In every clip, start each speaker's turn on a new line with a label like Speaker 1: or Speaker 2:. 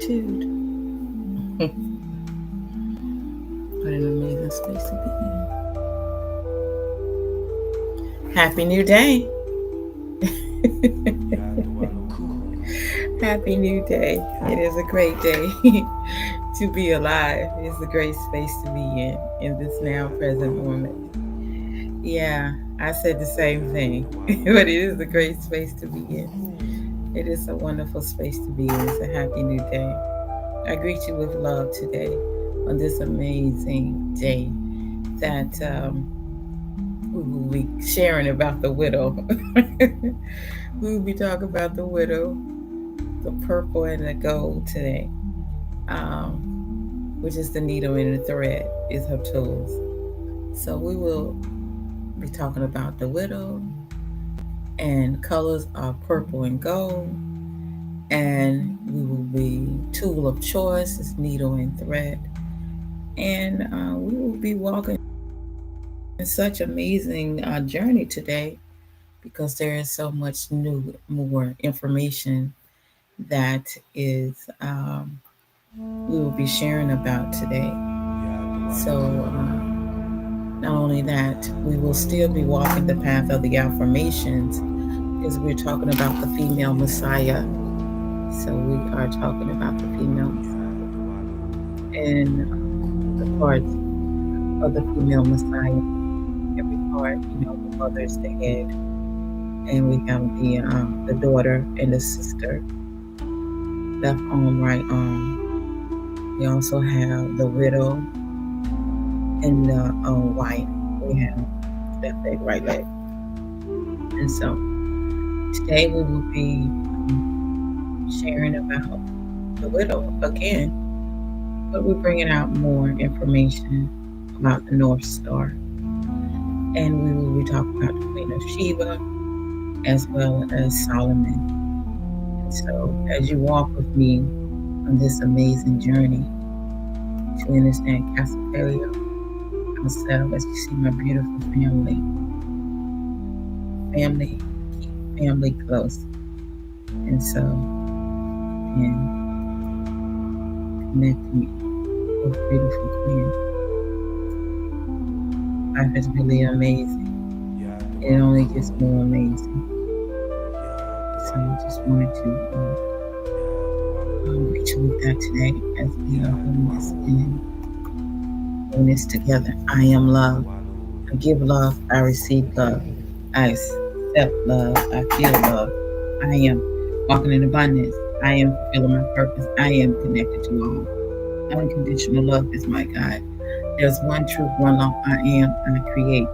Speaker 1: gratitude. What an amazing space to be in. Happy New Day. Happy New Day. It is a great day to be alive. It's a great space to be in this now present moment. Yeah, I said the same thing, but it is a great space to be in. It is a wonderful space to be in. It's a happy new day. I greet you with love today on this amazing day that we will be sharing about the widow. We will be talking about the widow, the purple and the gold today, which is the needle and the thread is her tools. So we will be talking about the widow, and colors are purple and gold, and we will be tool of choice is needle and thread, and we will be walking in such amazing journey today because there is so much new more information that is we will be sharing about today. So not only that, we will still be walking the path of the affirmations because we're talking about the female messiah. So we are talking about the female and the parts of the female messiah. Every part, the mother's the head, and we have the daughter and the sister, left arm, right arm. We also have the widow and the wife. We have left leg, right leg. And so today we will be sharing about the widow again, but we're bringing out more information about the North Star. And we will be talking about the Queen of Sheba as well as Solomon. And so as you walk with me on this amazing journey to understand Castle Paleo, myself, as you see my beautiful family, keep family close. And so, and connect me with beautiful queen. Life is really amazing. It only gets more amazing. So I just wanted to reach with that today as we are doing this and doing this together. I am love. I give love. I receive love. I accept love. I feel love. I am walking in abundance. I am fulfilling my purpose. I am connected to all. Unconditional love is my God. There's one truth, one law. I am. I create.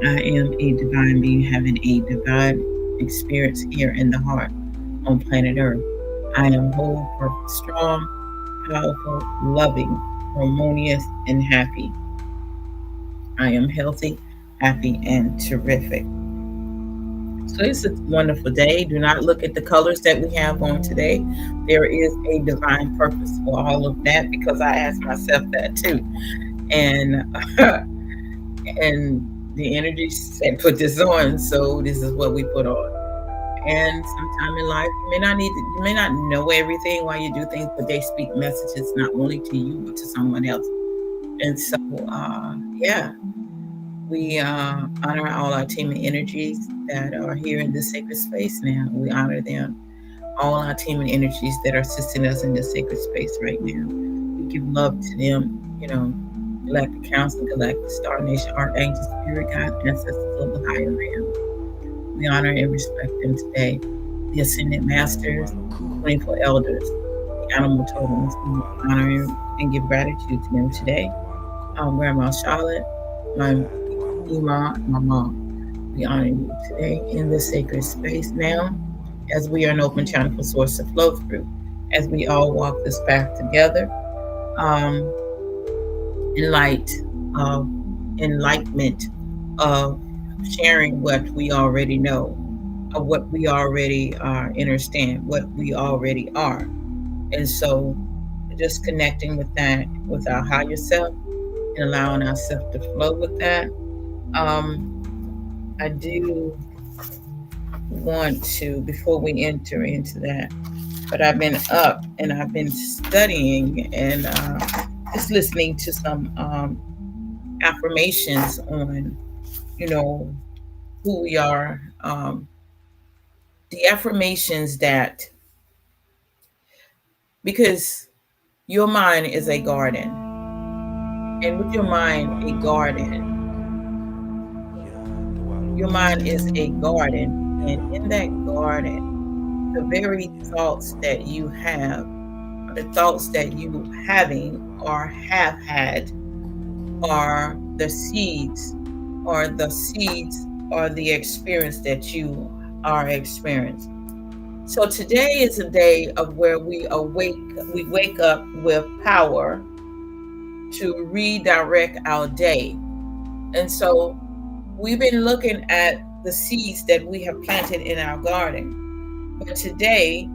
Speaker 1: I am a divine being having a divine experience here in the heart on planet Earth. I am whole, perfect, strong, powerful, loving, harmonious, and happy. I am healthy, happy, and terrific. So it's a wonderful day. Do not look at the colors that we have on today. There is a divine purpose for all of that because I asked myself that too. And and the energy said put this on, so this is what we put on. And sometime in life, you may not know everything while you do things, but they speak messages not only to you but to someone else. And so, yeah, we honor all our team of energies that are here in this sacred space now. We honor them, all our team of energies that are assisting us in this sacred space right now. We give love to them, Galactic Council, Galactic Star Nation, Archangel, Spirit God, Ancestors of the Higher Realm. We honor and respect them today. The Ascended Masters, 24 Elders, the Animal Totems. We honor and give gratitude to them today. Grandma Charlotte, my Ima, my mom. We honor you today in this sacred space now, as we are an open channel for source to flow through, as we all walk this path together, in light of enlightenment of sharing what we already know, of what we already understand, what we already are. And so just connecting with that, with our higher self, and allowing ourselves to flow with that. I do want to, before we enter into that, but I've been up and I've been studying and just listening to some affirmations on, you know, who we are. The affirmations that, because your mind is a garden, and with your mind, a garden, your mind is a garden, and in that garden, the very thoughts that you have, or the thoughts that you having or have had, are the seeds, or the seeds are the experience that you are experiencing. So today is a day of where we wake up with power to redirect our day. And so we've been looking at the seeds that we have planted in our garden. But today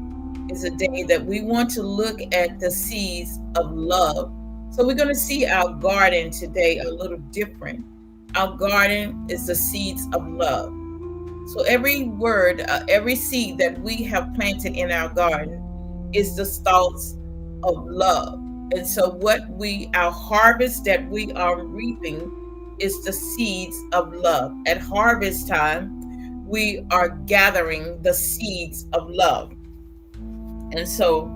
Speaker 1: is a day that we want to look at the seeds of love. So we're going to see our garden today a little different. Our garden is the seeds of love. So every word, every seed that we have planted in our garden is the thoughts of love. And so our harvest that we are reaping is the seeds of love. At harvest time, we are gathering the seeds of love. And so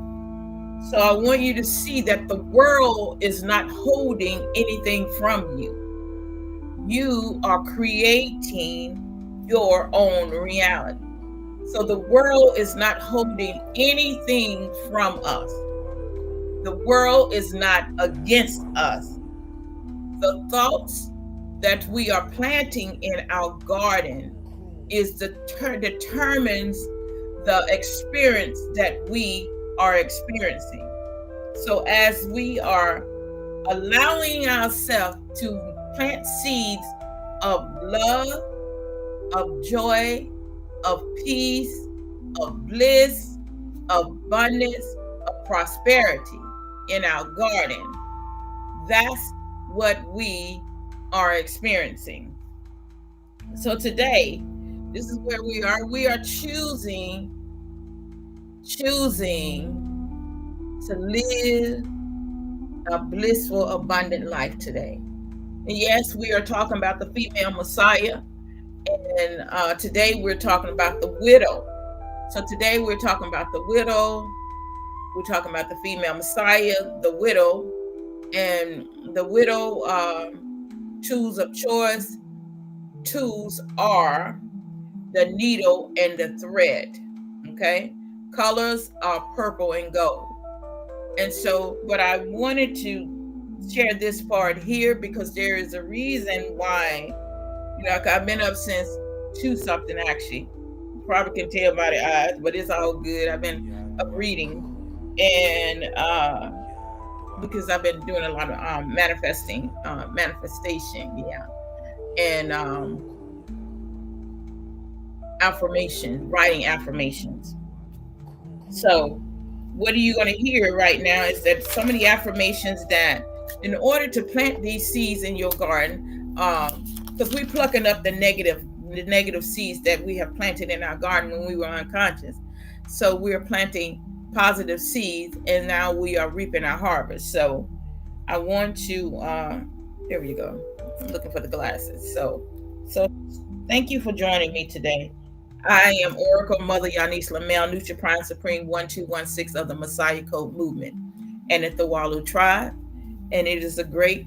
Speaker 1: I want you to see that the world is not holding anything from you. You are creating your own reality. So the world is not holding anything from us. The world is not against us. The thoughts that we are planting in our garden determines the experience that we are experiencing. So as we are allowing ourselves to plant seeds of love, of joy, of peace, of bliss, of abundance, of prosperity in our garden, that's what we are experiencing. So today, this is where we are. We are choosing to live a blissful, abundant life today. And yes, we are talking about the female Messiah. And today we're talking about the widow. So today we're talking about the widow. We're talking about the female Messiah, the widow, and the widow. Tools of choice. Tools are the needle and the thread. Okay, colors are purple and gold. And so, but I wanted to share this part here because there is a reason why. I've been up since 2 something actually. You probably can tell by the eyes, but it's all good. I've been up reading, and because I've been doing a lot of manifestation, yeah, and writing affirmations. So what are you going to hear right now is that so many affirmations that in order to plant these seeds in your garden, because we're plucking up the negative seeds that we have planted in our garden when we were unconscious. So we're planting positive seeds, and now we are reaping our harvest. So I want to, there we go. I'm looking for the glasses. So thank you for joining me today. I am Oracle Mother Yanis Lamel, Nutri Prime Supreme 1216 of the Messiah Code Movement and at the Walu Tribe. And it is a great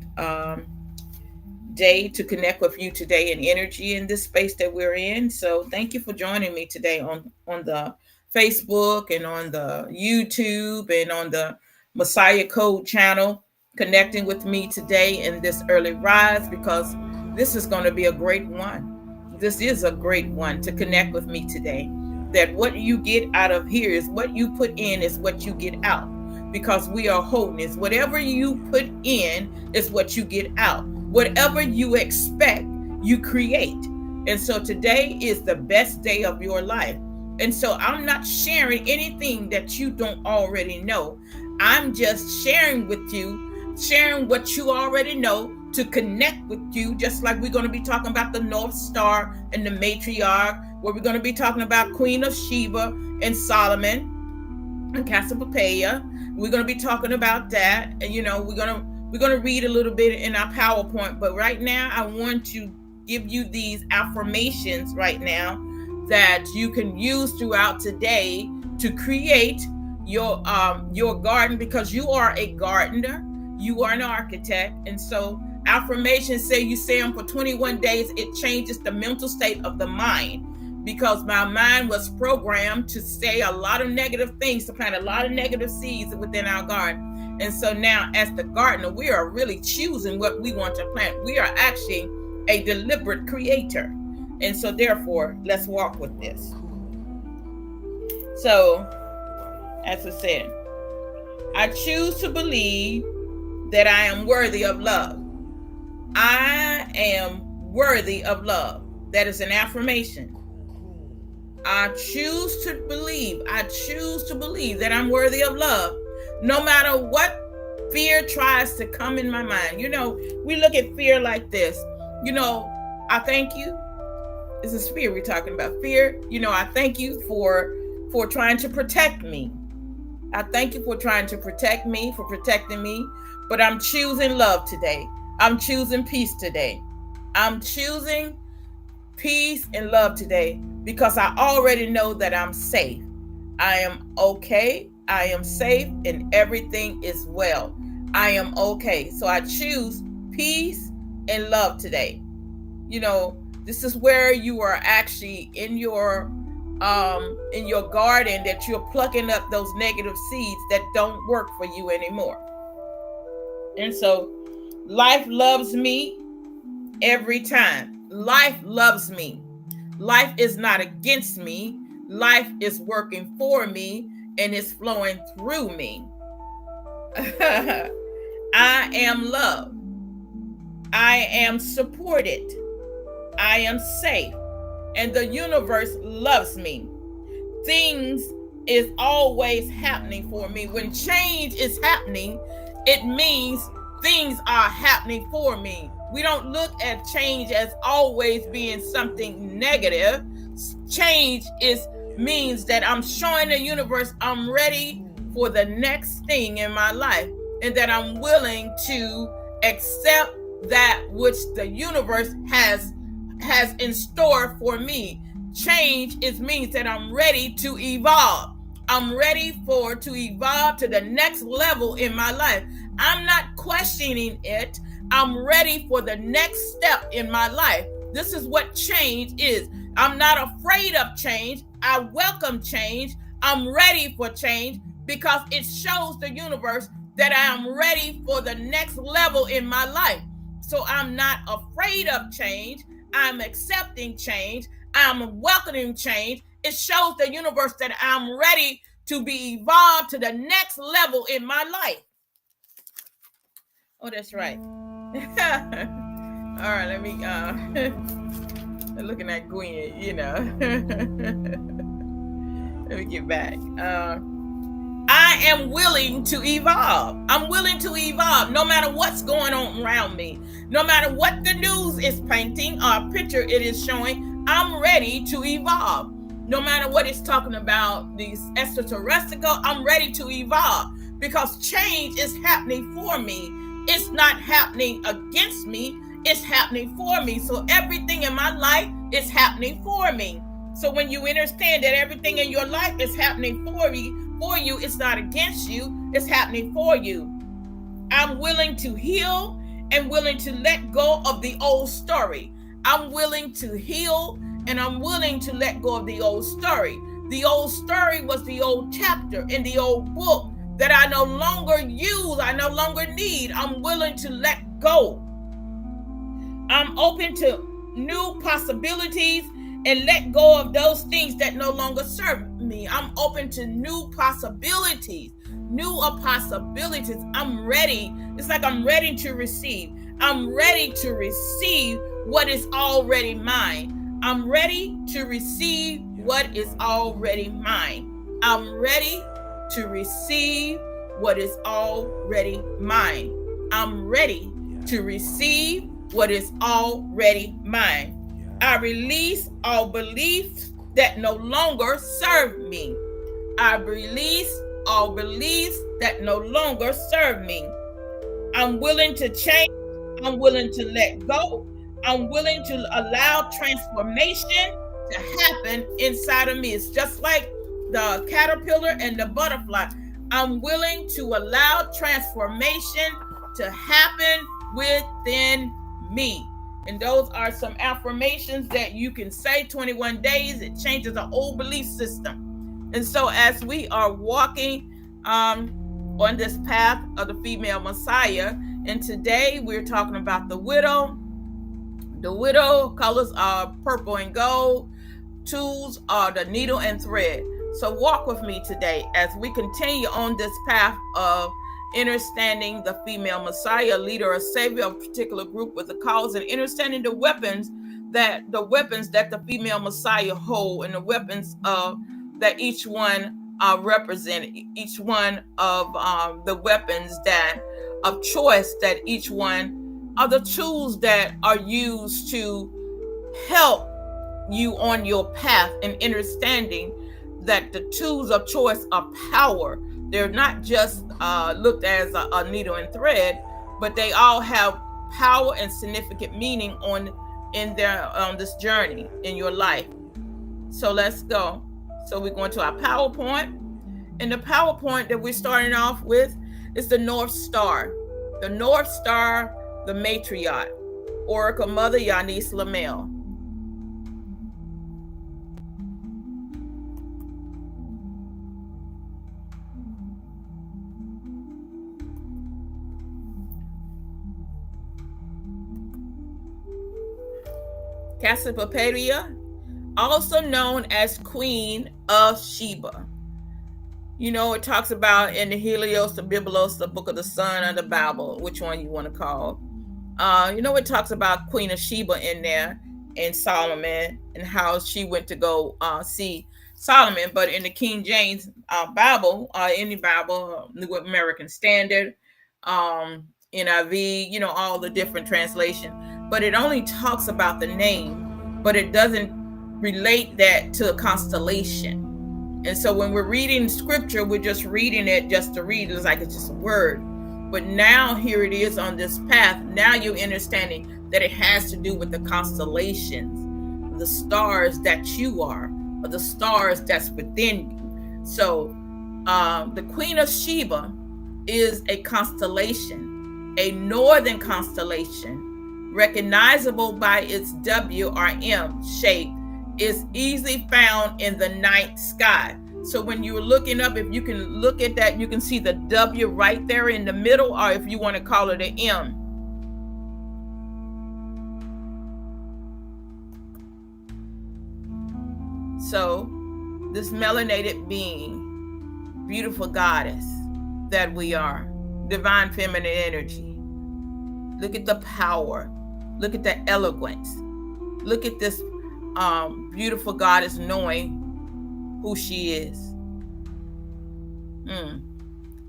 Speaker 1: day to connect with you today in energy in this space that we're in. So thank you for joining me today on the Facebook and on the YouTube and on the Messiah Code channel, connecting with me today in this early rise, because this is going to be a great one. This is a great one to connect with me today. That what you get out of here is what you put in is what you get out, because we are wholeness. Whatever you put in is what you get out. Whatever you expect, you create. And so today is the best day of your life. And so I'm not sharing anything that you don't already know. I'm just sharing with you, sharing what you already know to connect with you, just like we're going to be talking about the North Star and the Matriarch, where we're going to be talking about Queen of Sheba and Solomon. and Cassiopeia. We're going to be talking about that, and we're going to read a little bit in our PowerPoint. But right now, I want to give you these affirmations right now that you can use throughout today to create your garden, because you are a gardener, you are an architect. And so affirmations say, you say them for 21 days, it changes the mental state of the mind, because my mind was programmed to say a lot of negative things, to plant a lot of negative seeds within our garden. And so now, as the gardener, we are really choosing what we want to plant. We are actually a deliberate creator. And so therefore, let's walk with this. So, as I said, I choose to believe that I am worthy of love. I am worthy of love. That is an affirmation. I choose to believe that I'm worthy of love, no matter what fear tries to come in my mind. We look at fear like this. I thank you. It's a fear we're talking about. Fear, I thank you for trying to protect me. I thank you for trying to protect me, for protecting me. But I'm choosing love today. I'm choosing peace today. I'm choosing peace and love today, because I already know that I'm safe. I am okay. I am safe, and everything is well. I am okay. So I choose peace and love today. This is where you are actually in your garden, that you're plucking up those negative seeds that don't work for you anymore. And so life loves me every time. Life loves me. Life is not against me. Life is working for me and is flowing through me. I am loved. I am supported. I am safe. And the universe loves me. Things is always happening for me. When change is happening, it means things are happening for me. We don't look at change as always being something negative. Change means that I'm showing the universe I'm ready for the next thing in my life, and that I'm willing to accept that which the universe has in store for me. Change means that I'm ready to evolve. I'm ready to evolve to the next level in my life. I'm not questioning it. I'm ready for the next step in my life. This is what change is. I'm not afraid of change. I welcome change. I'm ready for change, because it shows the universe that I am ready for the next level in my life. So I'm not afraid of change. I'm accepting change. I'm welcoming change. It shows the universe that I'm ready to be evolved to the next level in my life. Oh, that's right. All right, let me looking at Gwen, let me get back. I am willing to evolve. I'm willing to evolve no matter what's going on around me. No matter what the news is painting or picture it is showing, I'm ready to evolve. No matter what it's talking about, these extraterrestrial, I'm ready to evolve, because change is happening for me. It's not happening against me. It's happening for me. So everything in my life is happening for me. So when you understand that everything in your life is happening for you, it's not against you, it's happening for you. I'm willing to heal and willing to let go of the old story. I'm willing to heal and I'm willing to let go of the old story. The old story was the old chapter in the old book that I no longer use, I no longer need. I'm willing to let go. I'm open to new possibilities and let go of those things that no longer serve me. I'm open to new possibilities. I'm ready. It's like I'm ready to receive. I'm ready to receive what is already mine. I'm ready to receive what is already mine. I'm ready to receive what is already mine. I'm ready to receive what is already mine. I release all beliefs that no longer serve me. I release all beliefs that no longer serve me. I'm willing to change. I'm willing to let go. I'm willing to allow transformation to happen inside of me. It's just like the caterpillar and the butterfly. I'm willing to allow transformation to happen within me. And those are some affirmations that you can say 21 days. It changes the old belief system. And so as we are walking on this path of the female Messiah, and today we're talking about the widow. The widow colors are purple and gold. Tools are the needle and thread. So walk with me today as we continue on this path of understanding the female Messiah, leader or savior of a particular group with a cause, and understanding the weapons that the female Messiah hold, and the weapons that each one represent, each one of the weapons that of choice that each one are the tools that are used to help you on your path, and understanding that the tools of choice are power. They're not just looked as a needle and thread, but they all have power and significant meaning on this journey in your life. So let's go. So we're going to our PowerPoint, and the PowerPoint that we're starting off with is the North Star. The North Star, the Matriarch, Oracle Mother Yanis Lamel. Cassiopeia, also known as Queen of Sheba. You know, it talks about in the Helios, the Biblos, the Book of the Sun, and the Bible, which one you want to call. You know, it talks about Queen of Sheba in there, and Solomon, and how she went to go see Solomon. But in the King James Bible, any Bible, New American Standard, NIV, you know, all the different translations. But it only talks about the name, but it doesn't relate that to a constellation. And so when we're reading scripture, we're just reading it just to read. It's like it's just a word. But now here it is on this path. Now you're understanding that it has to do with the constellations, the stars that you are, or the stars that's within you. So the Queen of Sheba is a constellation, a northern constellation, recognizable by its W or M shape, is easily found in the night sky. So when you're looking up, if you can look at that, you can see the W right there in the middle, or if you want to call it an M. So this melanated being, beautiful goddess that we are, divine feminine energy. Look at the power. Look at the eloquence. Look at this beautiful goddess knowing who she is.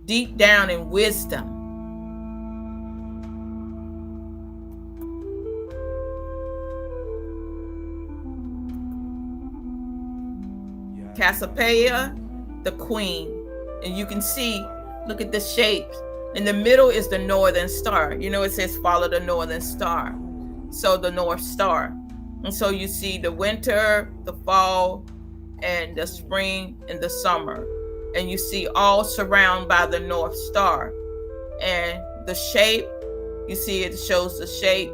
Speaker 1: Deep down in wisdom. Cassiopeia, the queen. And you can see, look at the shapes. In the middle is the northern star. You know, it says follow the northern star. So the North Star. And so you see the winter, the fall, and the spring and the summer. And you see all surrounded by the North Star. And the shape, you see it shows the shape.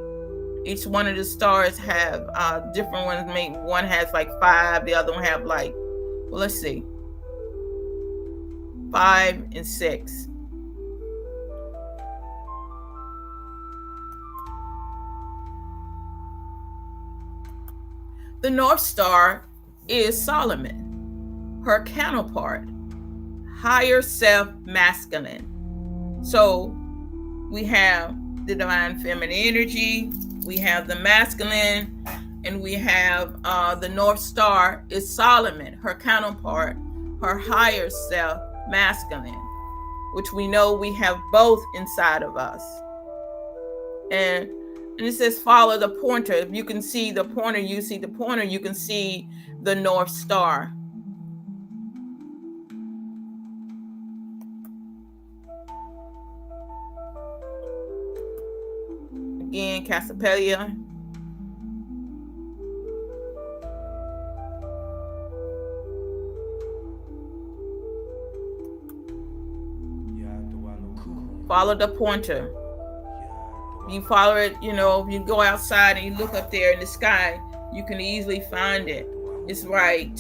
Speaker 1: Each one of the stars have different ones. Maybe one has like 5, the other one have like, well, let's see, 5 and 6. The North Star is Solomon, her counterpart, higher self masculine. So we have the divine feminine energy, we have the masculine, and we have the North Star is Solomon, her counterpart, her higher self masculine, which we know we have both inside of us. And it says follow the pointer. If you can see the pointer, you see the pointer, you can see the North Star. again, Cassiopeia. Follow the pointer. You follow it, you know, if you go outside and you look up there in the sky, you can easily find it. It's right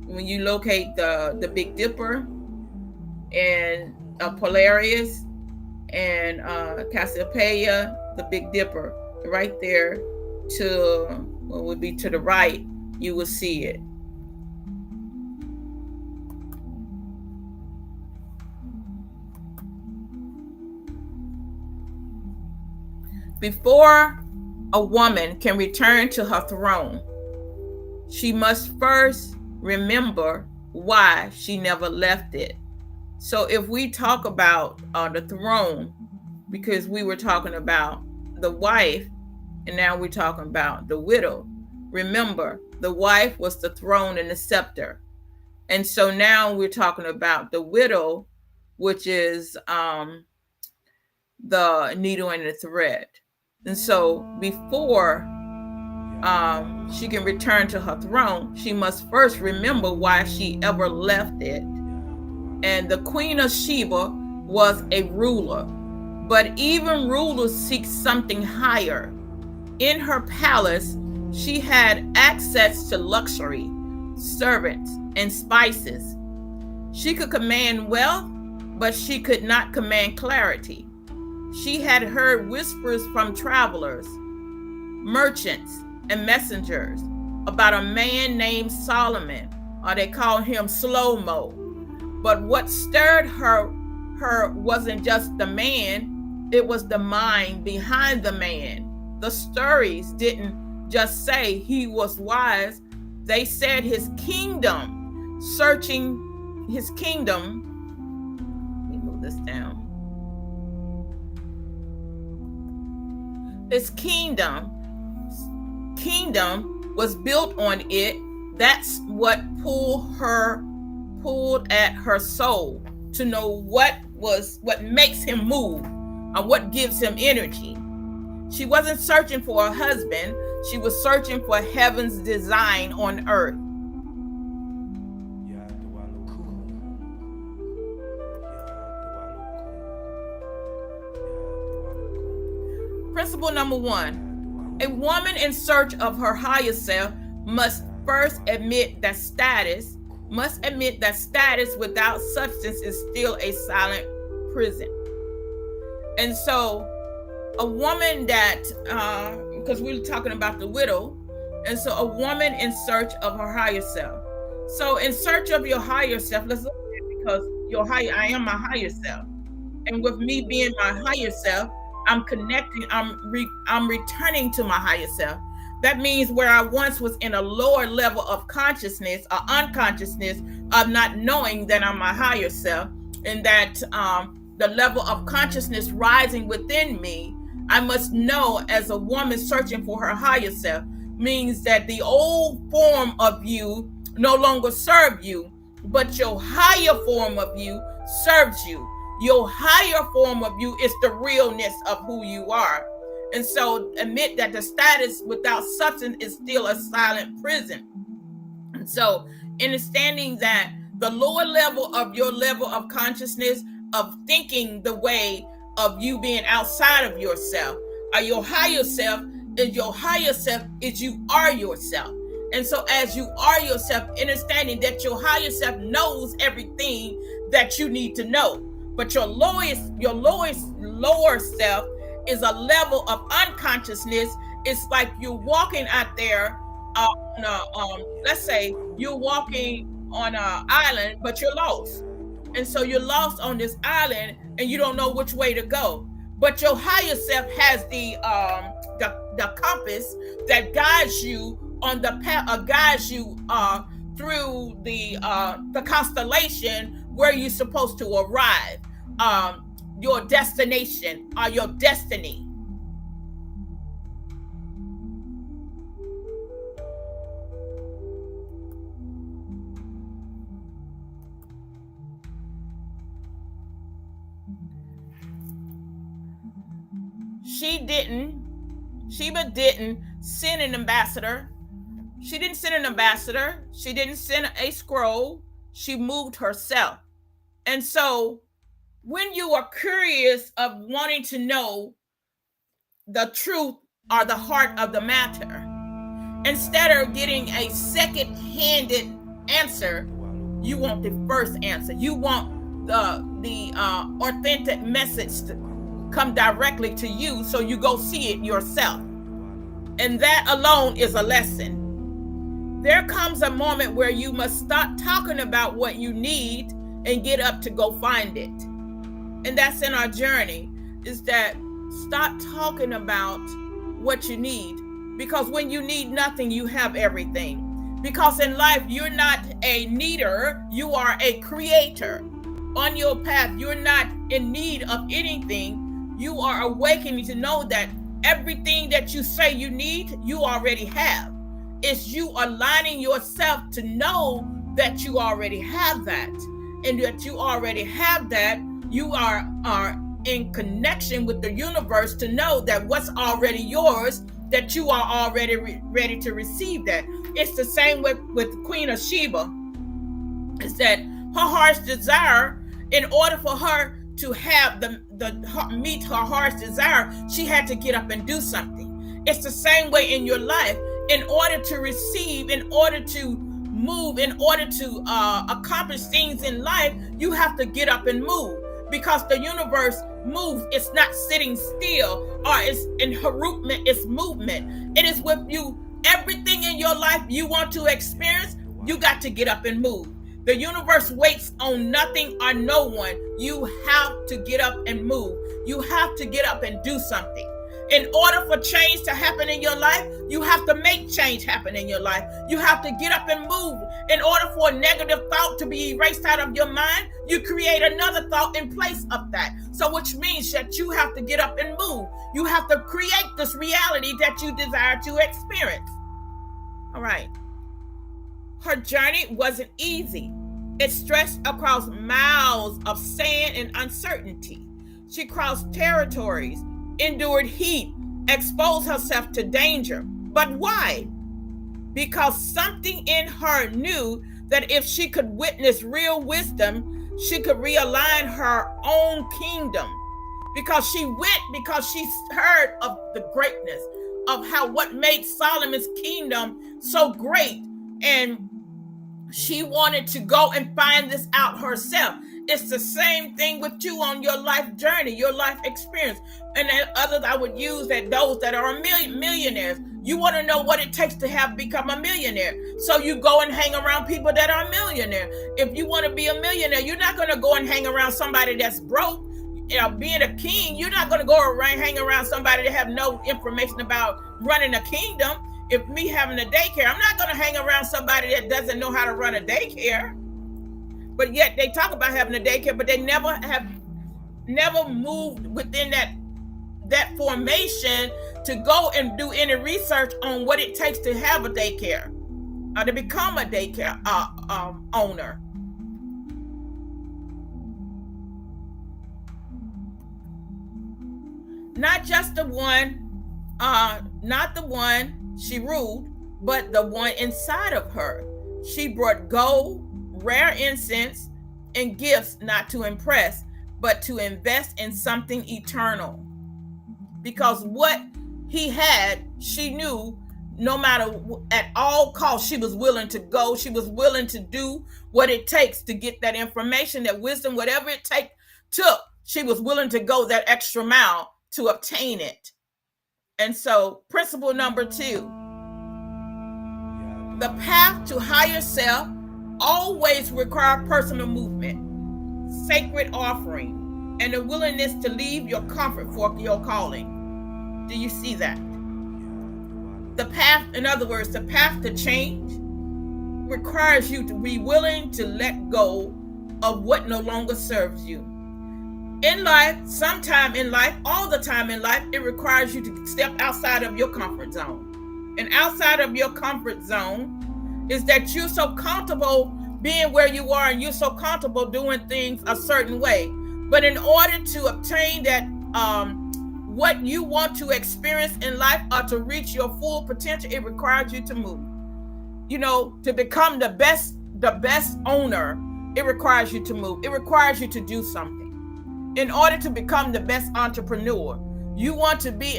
Speaker 1: when you locate the Big Dipper and Polaris and Cassiopeia, the Big Dipper, right there to what would be to the right, you will see it. Before a woman can return to her throne, she must first remember why she never left it. So if we talk about the throne, because we were talking about the wife, and now we're talking about the widow. Remember, the wife was the throne and the scepter. And so now we're talking about the widow, which is the needle and the thread. And so before she can return to her throne, she must first remember why she ever left it. And the Queen of Sheba was a ruler, but even rulers seek something higher. In her palace, she had access to luxury, servants, and spices. She could command wealth, but she could not command clarity. She had heard whispers from travelers, merchants, and messengers about a man named Solomon, or they call him Slow-Mo. But what stirred her wasn't just the man, it was the mind behind the man. The stories didn't just say he was wise, they said his kingdom, searching his kingdom. Let me move this down. His kingdom was built on it. That's what pulled at her soul to know what makes him move and what gives him energy. She wasn't searching for a husband, she was searching for heaven's design on earth. Principle number 1. A woman in search of her higher self must first admit that status without substance is still a silent prison. And so a woman that, because we were talking about the widow, and so a woman in search of her higher self. So in search of your higher self, let's look at it, because I am my higher self. And with me being my higher self, I'm connecting, I'm returning to my higher self. That means where I once was in a lower level of consciousness or unconsciousness of not knowing that I'm my higher self, and that the level of consciousness rising within me, I must know as a woman searching for her higher self, means that the old form of you no longer serves you, but your higher form of you serves you. Your higher form of you is the realness of who you are. And so admit that the status without substance is still a silent prison. And so understanding that the lower level of your level of consciousness, of thinking the way of you being outside of yourself, or your higher self is you are yourself. And so as you are yourself, understanding that your higher self knows everything that you need to know. But your lower self is a level of unconsciousness. It's like you're walking out there on let's say you're walking on an island, but you're lost. And so you're lost on this island and you don't know which way to go. But your higher self has the compass that guides you on the path, guides you through the constellation where you're supposed to arrive, your destination or your destiny.
Speaker 2: Sheba didn't send an ambassador. She didn't send an ambassador. She didn't send a scroll. She moved herself. And so when you are curious of wanting to know the truth or the heart of the matter, instead of getting a second-handed answer, you want the first answer. You want the authentic message to come directly to you, so you go see it yourself. And that alone is a lesson. There comes a moment where you must stop talking about what you need and get up to go find it. And that's in our journey, is that stop talking about what you need, because when you need nothing, you have everything. Because in life, you're not a needer, you are a creator. On your path, you're not in need of anything. You are awakening to know that everything that you say you need, you already have. It's you aligning yourself to know that you already have that. And that you already have that, you are in connection with the universe to know that what's already yours, that you are already ready to receive that. It's the same with Queen of Sheba. Is that her heart's desire, in order for her to have meet her heart's desire, she had to get up and do something. It's the same way in your life. In order to receive, in order to move, in order to accomplish things in life, you have to get up and move, because the universe moves. It's not sitting still, or it's in movement. It's movement. It is with you. Everything in your life you want to experience, you got to get up and move. The universe waits on nothing or no one. You have to get up and move. You have to get up and do something. In order for change to happen in your life, you have to make change happen in your life. You have to get up and move. In order for a negative thought to be erased out of your mind, you create another thought in place of that. So which means that you have to get up and move. You have to create this reality that you desire to experience. All right. Her journey wasn't easy. It stretched across miles of sand and uncertainty. She crossed territories, endured heat, exposed herself to danger. But why? Because something in her knew that if she could witness real wisdom, she could realign her own kingdom. Because she heard of the greatness of what made Solomon's kingdom so great. And she wanted to go and find this out herself. It's the same thing with you on your life journey, your life experience. And then others I would use that those that are millionaires. You want to know what it takes to become a millionaire. So you go and hang around people that are millionaires. If you want to be a millionaire, you're not going to go and hang around somebody that's broke. Being a king, you're not going to go around hang around somebody that have no information about running a kingdom. If me having a daycare, I'm not going to hang around somebody that doesn't know how to run a daycare. But yet they talk about having a daycare, but they never moved within that formation to go and do any research on what it takes to have a daycare or to become a daycare owner. Not just the one she ruled, but the one inside of her. She brought gold, rare incense, and gifts, not to impress, but to invest in something eternal. Because what he had, she knew, no matter at all costs, she was willing to go. She was willing to do what it takes to get that information, that wisdom, whatever it took. She was willing to go that extra mile to obtain it. And so, principle number 2, the path to higher self always requires personal movement, sacred offering, and a willingness to leave your comfort for your calling. Do you see that? The path, in other words, the path to change requires you to be willing to let go of what no longer serves you. In life, sometime in life, all the time in life, it requires you to step outside of your comfort zone. And outside of your comfort zone is that you're so comfortable being where you are and you're so comfortable doing things a certain way. But in order to obtain that what you want to experience in life or to reach your full potential, it requires you to move. To become the best owner, it requires you to move. It requires you to do something. In order to become the best entrepreneur, you want to be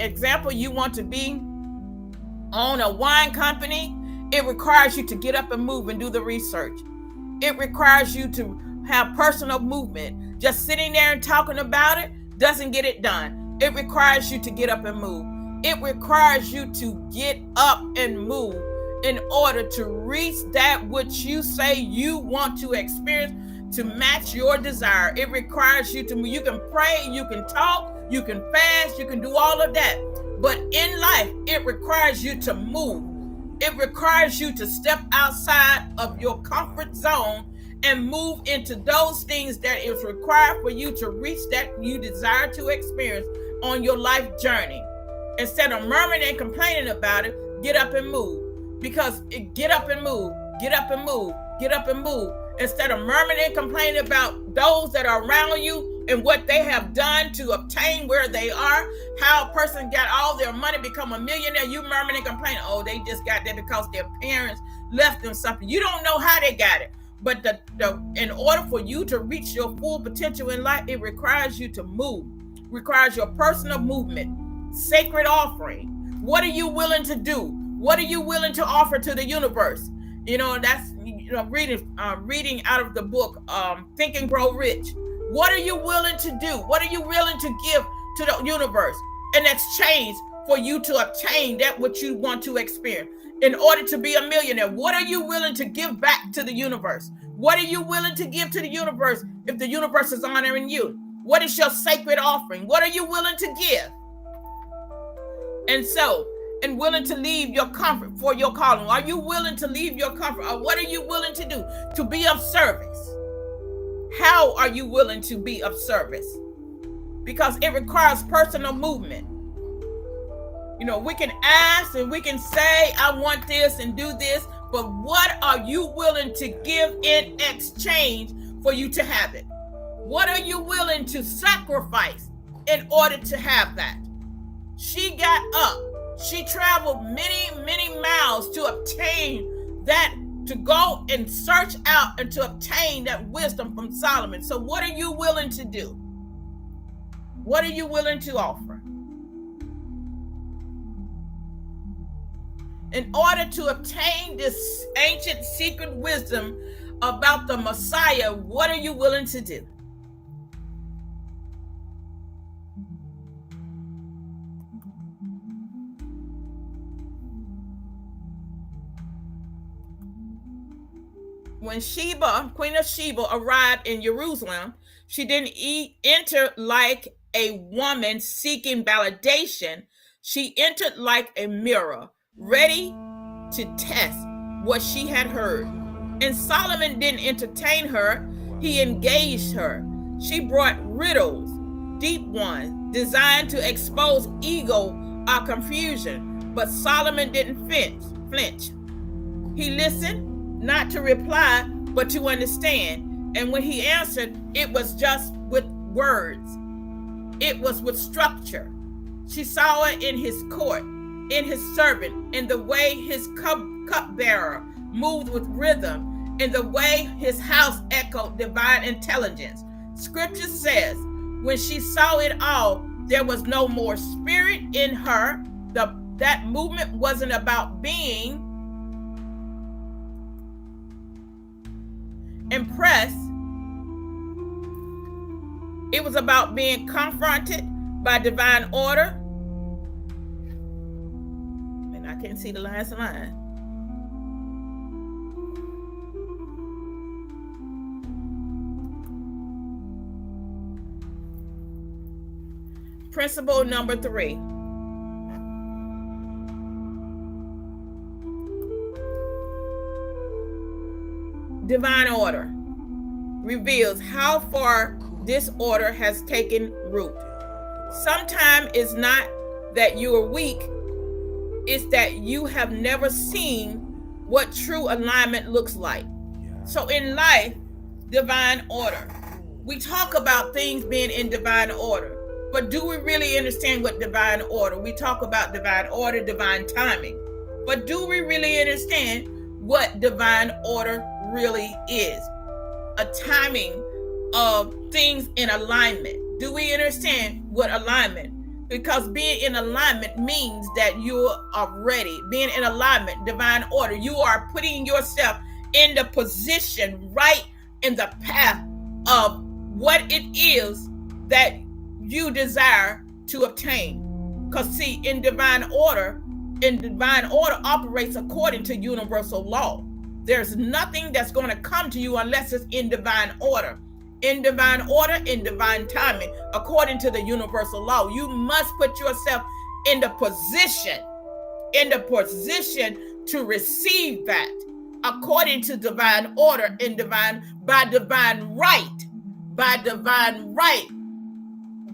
Speaker 2: own a wine company, it requires you to get up and move and do the research. It requires you to have personal movement. Just sitting there and talking about it doesn't get it done. It requires you to get up and move. It requires you to get up and move in order to reach that which you say you want to experience, to match your desire. It requires you to move. You can pray, you can talk, you can fast, you can do all of that. But in life, it requires you to move. It requires you to step outside of your comfort zone and move into those things that is required for you to reach that you desire to experience on your life journey. Instead of murmuring and complaining about it, get up and move. Because get up and move, get up and move, get up and move. Instead of murmuring and complaining about those that are around you and what they have done to obtain where they are, how a person got all their money, become a millionaire, you murmuring and complaining, oh, they just got that because their parents left them something. You don't know how they got it. But in order for you to reach your full potential in life, it requires you to move. It requires your personal movement, sacred offering. What are you willing to do? What are you willing to offer to the universe? That's reading out of the book Think and Grow Rich. What are you willing to do? What are you willing to give to the universe in exchange for you to obtain that which you want to experience? In order to be a millionaire, what are you willing to give back to the universe? What are you willing to give to the universe if the universe is honoring you? What is your sacred offering? What are you willing to give? And willing to leave your comfort for your calling. Are you willing to leave your comfort? Or what are you willing to do to be of service? How are you willing to be of service? Because it requires personal movement. We can ask and we can say, I want this and do this, but what are you willing to give in exchange for you to have it? What are you willing to sacrifice in order to have that? She got up. She traveled many, many miles to obtain that, to go and search out and to obtain that wisdom from Solomon. So what are you willing to do? What are you willing to offer? In order to obtain this ancient secret wisdom about the Messiah, what are you willing to do? When Queen of Sheba, arrived in Jerusalem, she didn't enter like a woman seeking validation. She entered like a mirror, ready to test what she had heard. And Solomon didn't entertain her, he engaged her. She brought riddles, deep ones, designed to expose ego or confusion. But Solomon didn't flinch. He listened, not to reply, but to understand. And when he answered, it was just with words. It was with structure. She saw it in his court, in his servant, in the way his cupbearer moved with rhythm, in the way his house echoed divine intelligence. Scripture says, when she saw it all, there was no more spirit in her. That movement wasn't about being impressed. It was about being confronted by divine order. And I can't see the last line. Principle number 3. Divine order reveals how far this order has taken root. Sometimes it's not that you are weak, it's that you have never seen what true alignment looks like. So in life, divine order. We talk about things being in divine order, But do we really understand what divine order? We talk about divine order, divine timing. But do we really understand what divine order really is? A timing of things in alignment. Do we understand what alignment? Because being in alignment means that you are ready. Being in alignment, divine order, you are putting yourself in the position, right in the path of what it is that you desire to obtain. Because see, in divine order operates according to universal law. There's nothing that's going to come to you unless it's in divine order. In divine order, in divine timing, according to the universal law. You must put yourself in the position to receive that according to divine order, by divine right.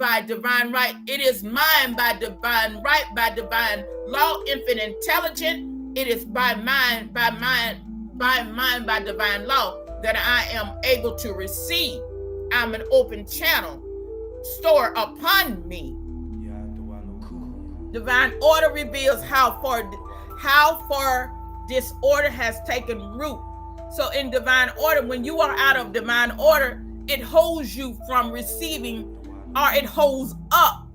Speaker 2: It is mine by divine right, by divine law, infinite intelligence. It is by divine law that I am able to receive. I'm an open channel. Store upon me. Divine order reveals how far disorder has taken root. So in divine order, when you are out of divine order, it holds you from receiving, or it holds up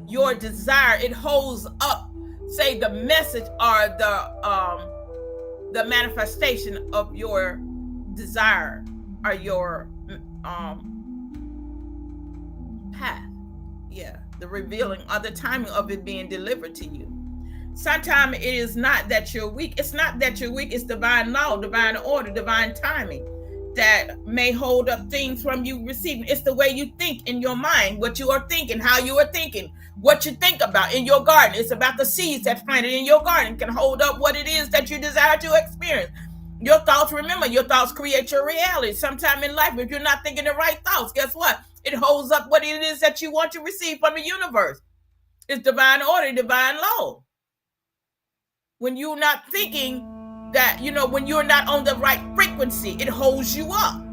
Speaker 2: your desire. It holds up, say, the message or the manifestation of your desire or your path. Yeah, the revealing or the timing of it being delivered to you. Sometimes it is not that you're weak. It's not that you're weak. It's divine law, divine order, divine timing that may hold up things from you receiving. It's the way you think in your mind, what you are thinking, how you are thinking, what you think about in your garden. It's about the seeds that's planted in your garden can hold up what it is that you desire to experience. Your thoughts, remember, your thoughts create your reality. Sometime in life, if you're not thinking the right thoughts, guess what? It holds up what it is that you want to receive from the universe. It's divine order, divine law. When you're not thinking that, when you're not on the right frequency, it holds you up.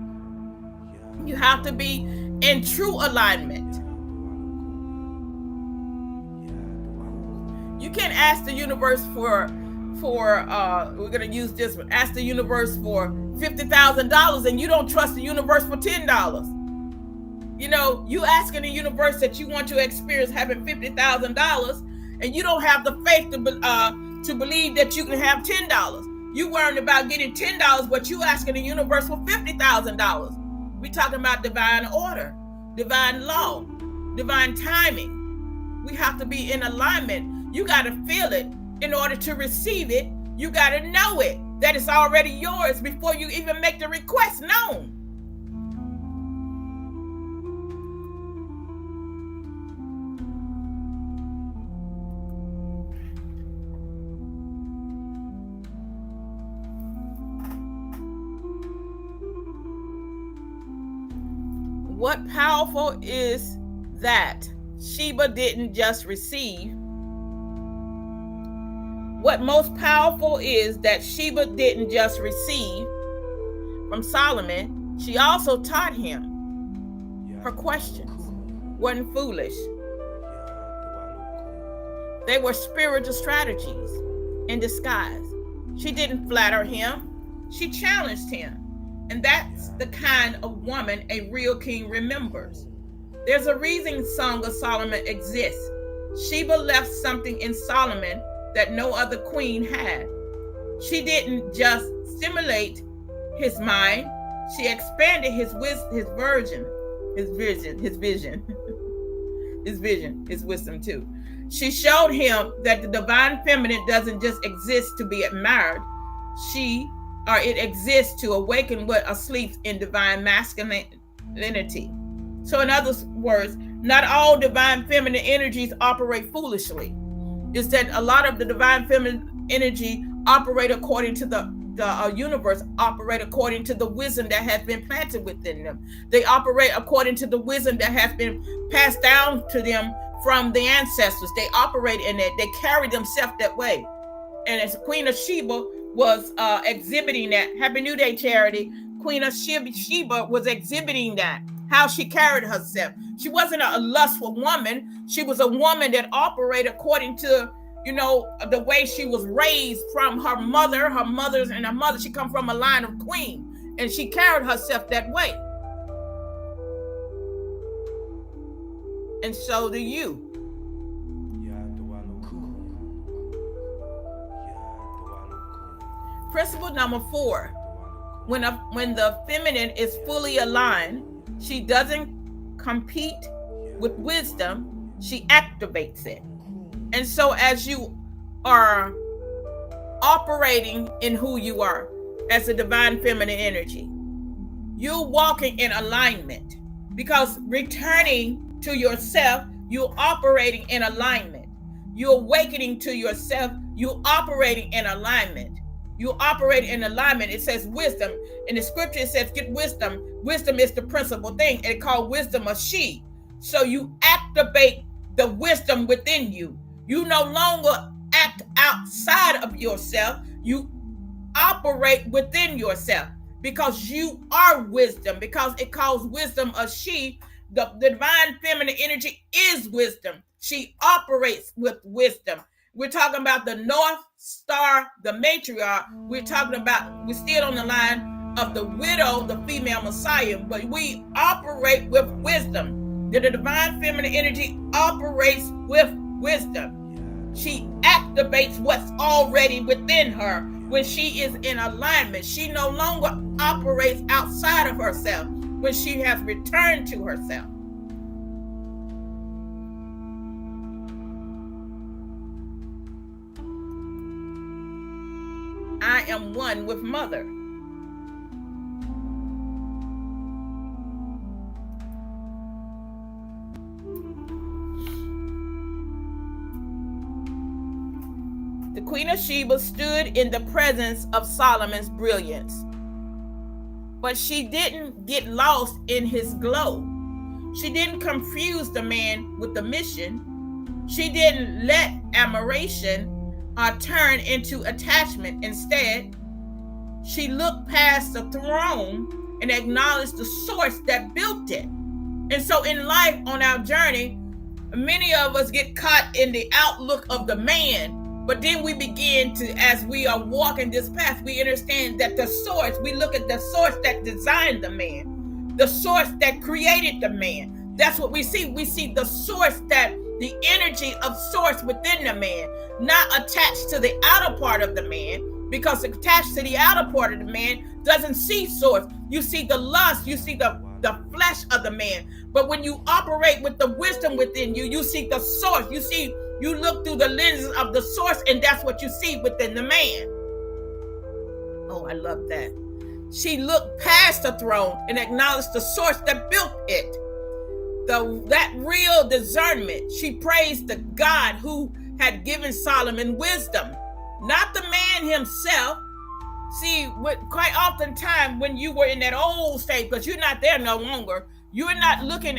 Speaker 2: You have to be in true alignment. You can't ask the universe for we're going to use this one, ask the universe for $50,000 and you don't trust the universe for $10. You asking the universe that you want to experience having $50,000 and you don't have the faith to believe that you can have $10. You worrying about getting $10, but you asking the universe for $50,000. We talking about divine order, divine law, divine timing. We have to be in alignment. You got to feel it in order to receive it. You got to know it, that it's already yours before you even make the request known. What powerful is that Sheba didn't just receive. What most powerful is that Sheba didn't just receive from Solomon. She also taught him. Her questions weren't foolish. They were spiritual strategies in disguise. She didn't flatter him. She challenged him. And that's the kind of woman a real king remembers. There's a reason Song of Solomon exists. Sheba left something in Solomon that no other queen had. She didn't just stimulate his mind, she expanded his wisdom too. She showed him that the divine feminine doesn't just exist to be admired. It exists to awaken what sleeps in divine masculinity. So in other words, not all divine feminine energies operate foolishly. It's that a lot of the divine feminine energy operate according to the universe, operate according to the wisdom that has been planted within them. They operate according to the wisdom that has been passed down to them from the ancestors. They operate in it. They carry themselves that way. And as Queen of Sheba was exhibiting that. Happy New Day, Charity. Queen of Sheba was exhibiting that. how she carried herself. She wasn't a lustful woman. She was a woman that operated according to, the way she was raised from her mother, her mothers, and her mother. She come from a line of queen, and she carried herself that way. And so do you. Principle number 4. When the feminine is fully aligned, she doesn't compete with wisdom, she activates it. And so as you are operating in who you are as a divine feminine energy, you're walking in alignment, because returning to yourself, you're operating in alignment. You're awakening to yourself, you're operating in alignment. You operate in alignment. It says wisdom. In the scripture, it says get wisdom. Wisdom is the principal thing. And it called wisdom a she. So you activate the wisdom within you. You no longer act outside of yourself. You operate within yourself, because you are wisdom, because it calls wisdom a she. The divine feminine energy is wisdom. She operates with wisdom. We're talking about the North Star, the matriarch. We're still on the line of the widow, the female Messiah, but we operate with wisdom. The divine feminine energy operates with wisdom. She activates what's already within her when she is in alignment. She no longer operates outside of herself when she has returned to herself. I am one with Mother. The Queen of Sheba stood in the presence of Solomon's brilliance, but she didn't get lost in his glow. She didn't confuse the man with the mission. She didn't let admiration turn into attachment. Instead, she looked past the throne and acknowledged the source that built it. And so in life, on our journey, many of us get caught in the outlook of the man, but then we begin to, as we are walking this path, we understand that the source, we look at the source that designed the man, the source that created the man. That's what we see. We see the source, that the energy of source within the man, not attached to the outer part of the man, because attached to the outer part of the man doesn't see source. You see the lust, you see the flesh of the man. But when you operate with the wisdom within you, you see the source. You look through the lenses of the source, and that's what you see within the man. Oh, I love that. She looked past the throne and acknowledged the source that built it. That real discernment. She praised the God who had given Solomon wisdom, not the man himself. See, quite oftentimes when you were in that old state, because you're not there no longer, you're not looking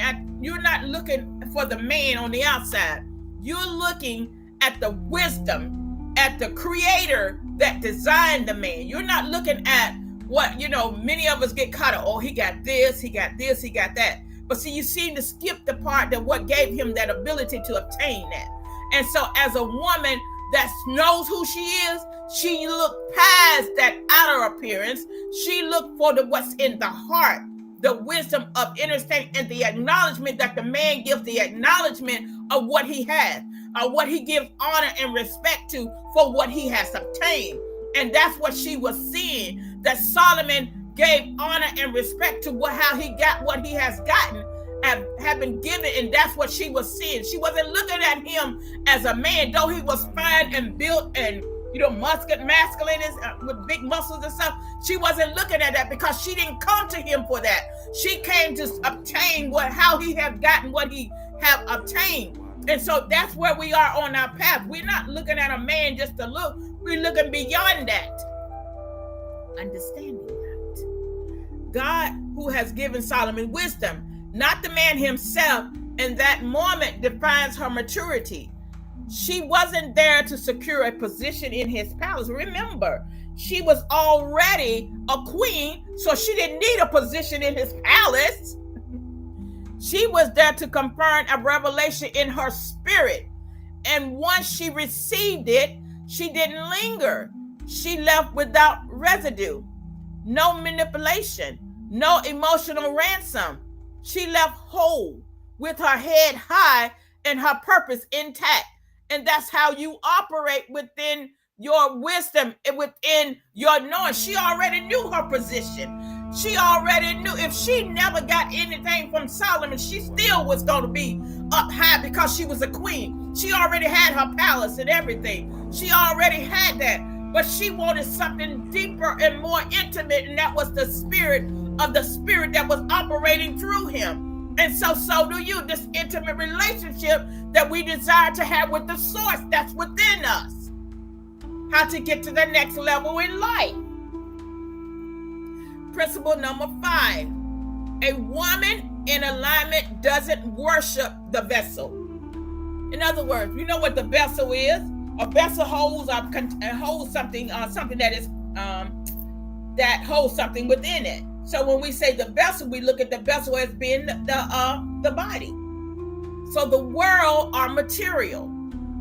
Speaker 2: for the man on the outside. You're looking at the wisdom, at the creator that designed the man. You're not looking at what, many of us get caught up. Oh, he got this, he got this, he got that. But see, you seem to skip the part that what gave him that ability to obtain that. And so as a woman that knows who she is, she looked past that outer appearance. She looked for what's in the heart, the wisdom of understanding, and the acknowledgement that the man gives, the acknowledgement of what he has, what he gives honor and respect to for what he has obtained. And that's what she was seeing, that Solomon gave honor and respect to how he got what he has gotten and have been given, and that's what she was seeing. She wasn't looking at him as a man, though he was fine and built and masculine with big muscles and stuff. She wasn't looking at that, because she didn't come to him for that. She came to obtain how he had gotten what he have obtained. And so that's where we are on our path. We're not looking at a man just to look. We're looking beyond that. Understanding that God, who has given Solomon wisdom, not the man himself, in that moment defines her maturity. She wasn't there to secure a position in his palace. Remember, she was already a queen, so she didn't need a position in his palace. She was there to confirm a revelation in her spirit. And once she received it, she didn't linger. She left without residue, no manipulation, no emotional ransom. She left whole with her head high and her purpose intact. And that's how you operate within your wisdom and within your knowing. She already knew her position. She already knew if she never got anything from Solomon, she still was going to be up high because she was a queen. She already had her palace and everything. She already had that. But she wanted something deeper and more intimate, and that was the spirit that was operating through him. And so do you. This intimate relationship that we desire to have with the source that's within us. How to get to the next level in life. Principle number 5. A woman in alignment doesn't worship the vessel. In other words, you know what the vessel is? A vessel holds something that is that holds something within it. So when we say the vessel, we look at the vessel as being the body. So the world are material.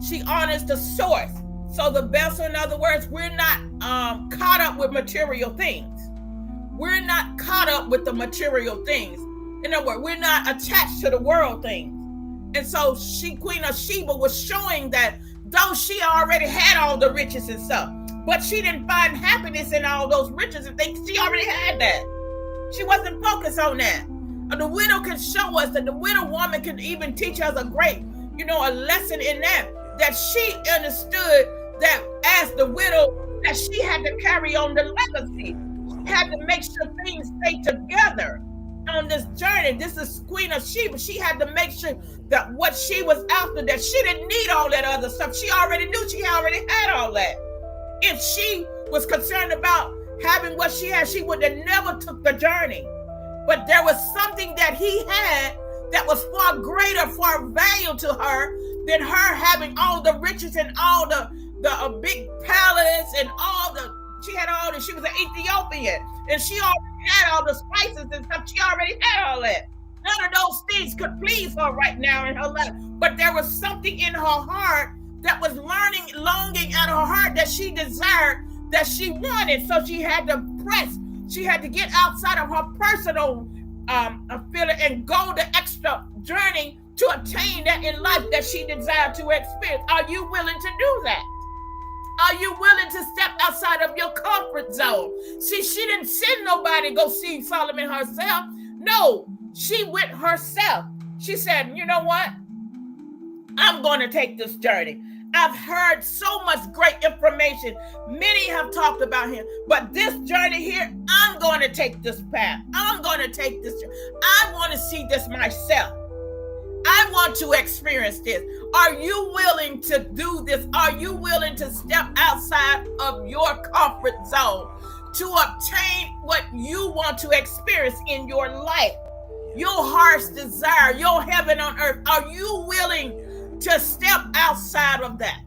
Speaker 2: She honors the source. So the vessel, in other words, we're not caught up with material things. We're not caught up with the material things. In other words, we're not attached to the world things. And so Queen of Sheba was showing that though she already had all the riches and stuff, but she didn't find happiness in all those riches and things. She already had that. She wasn't focused on that. And the widow can show us that the widow woman can even teach us a great, a lesson in that she understood that as the widow, that she had to carry on the legacy, had to make sure things stay together on this journey. This is Queen of Sheba. She had to make sure that what she was after, that she didn't need all that other stuff. She already knew she already had all that. If she was concerned about having what she had, she would have never took the journey. But there was something that he had that was far greater, far value to her than her having all the riches and all the big palace and she had all that. She was an Ethiopian and she already had all the spices and stuff. She already had all that. None of those things could please her right now in her life. But there was something in her heart that was longing out of her heart that she desired, that she wanted. So she had to press. She had to get outside of her personal feeling and go the extra journey to attain that in life that she desired to experience. Are you willing to do that? Are you willing to step outside of your comfort zone? See, she didn't send nobody to go see Solomon herself. No, she went herself. She said, you know what? I'm going to take this journey. I've heard so much great information. Many have talked about him. But this journey here, I'm going to take this path. I'm going to take this. I want to see this myself. I want to experience this. Are you willing to do this? Are you willing to step outside of your comfort zone to obtain what you want to experience in your life? Your heart's desire, your heaven on earth. Are you willing to step outside of that?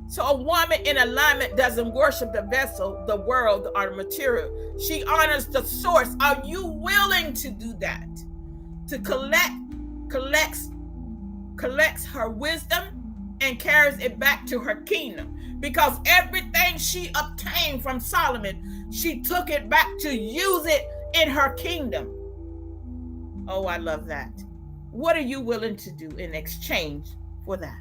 Speaker 2: So a woman in alignment doesn't worship the vessel, the world, or the material. She honors the source. Are you willing to do that? To collects her wisdom and carries it back to her kingdom. Because everything she obtained from Solomon, she took it back to use it in her kingdom. Oh, I love that. What are you willing to do in exchange for that?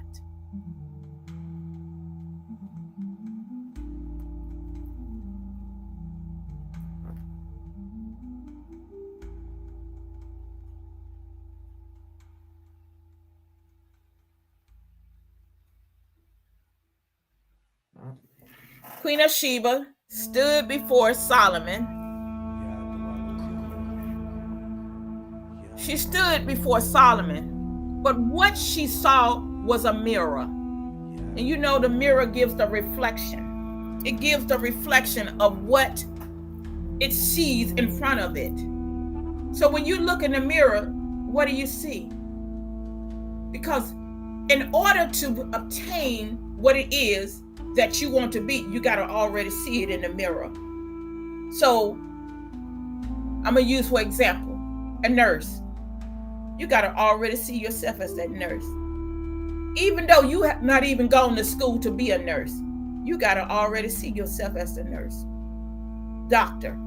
Speaker 2: Queen of Sheba stood before Solomon. She stood before Solomon, but what she saw was a mirror. And you know, the mirror gives the reflection. It gives the reflection of what it sees in front of it. So when you look in the mirror, what do you see? Because in order to obtain what it is that you want to be, you got to already see it in the mirror. So I'm going to use for example, a nurse, you got to already see yourself as that nurse. Even though you have not even gone to school to be a nurse, you got to already see yourself as the nurse. Doctor,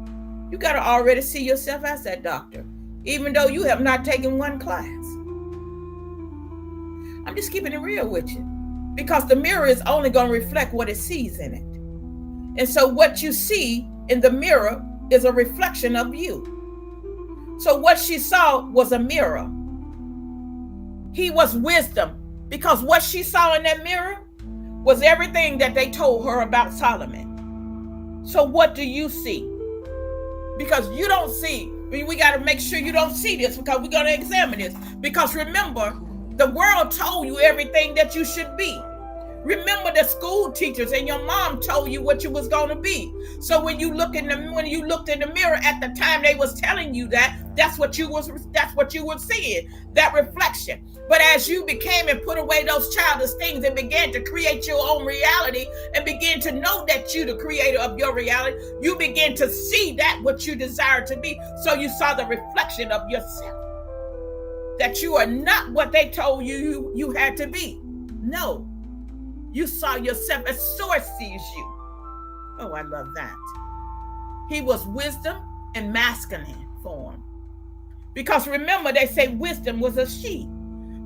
Speaker 2: you got to already see yourself as that doctor, even though you have not taken one class. I'm just keeping it real with you, because the mirror is only going to reflect what it sees in it. And so what you see in the mirror is a reflection of you. So what she saw was a mirror. He was wisdom, because what she saw in that mirror was everything that they told her about Solomon. So what do you see? Because you don't see, we got to make sure you don't see this, because we're going to examine this. Because remember, the world told you everything that you should be. Remember, the school teachers and your mom told you what you was going to be. So when you looked in the mirror at the time they was telling you that, that's what you were seeing, that reflection. But as you became and put away those childish things and began to create your own reality and begin to know that you the creator of your reality, you begin to see that what you desire to be. So you saw the reflection of yourself, that you are not what they told you had to be. No. You saw yourself as source sees you. Oh, I love that. He was wisdom in masculine form. Because remember, they say wisdom was a she,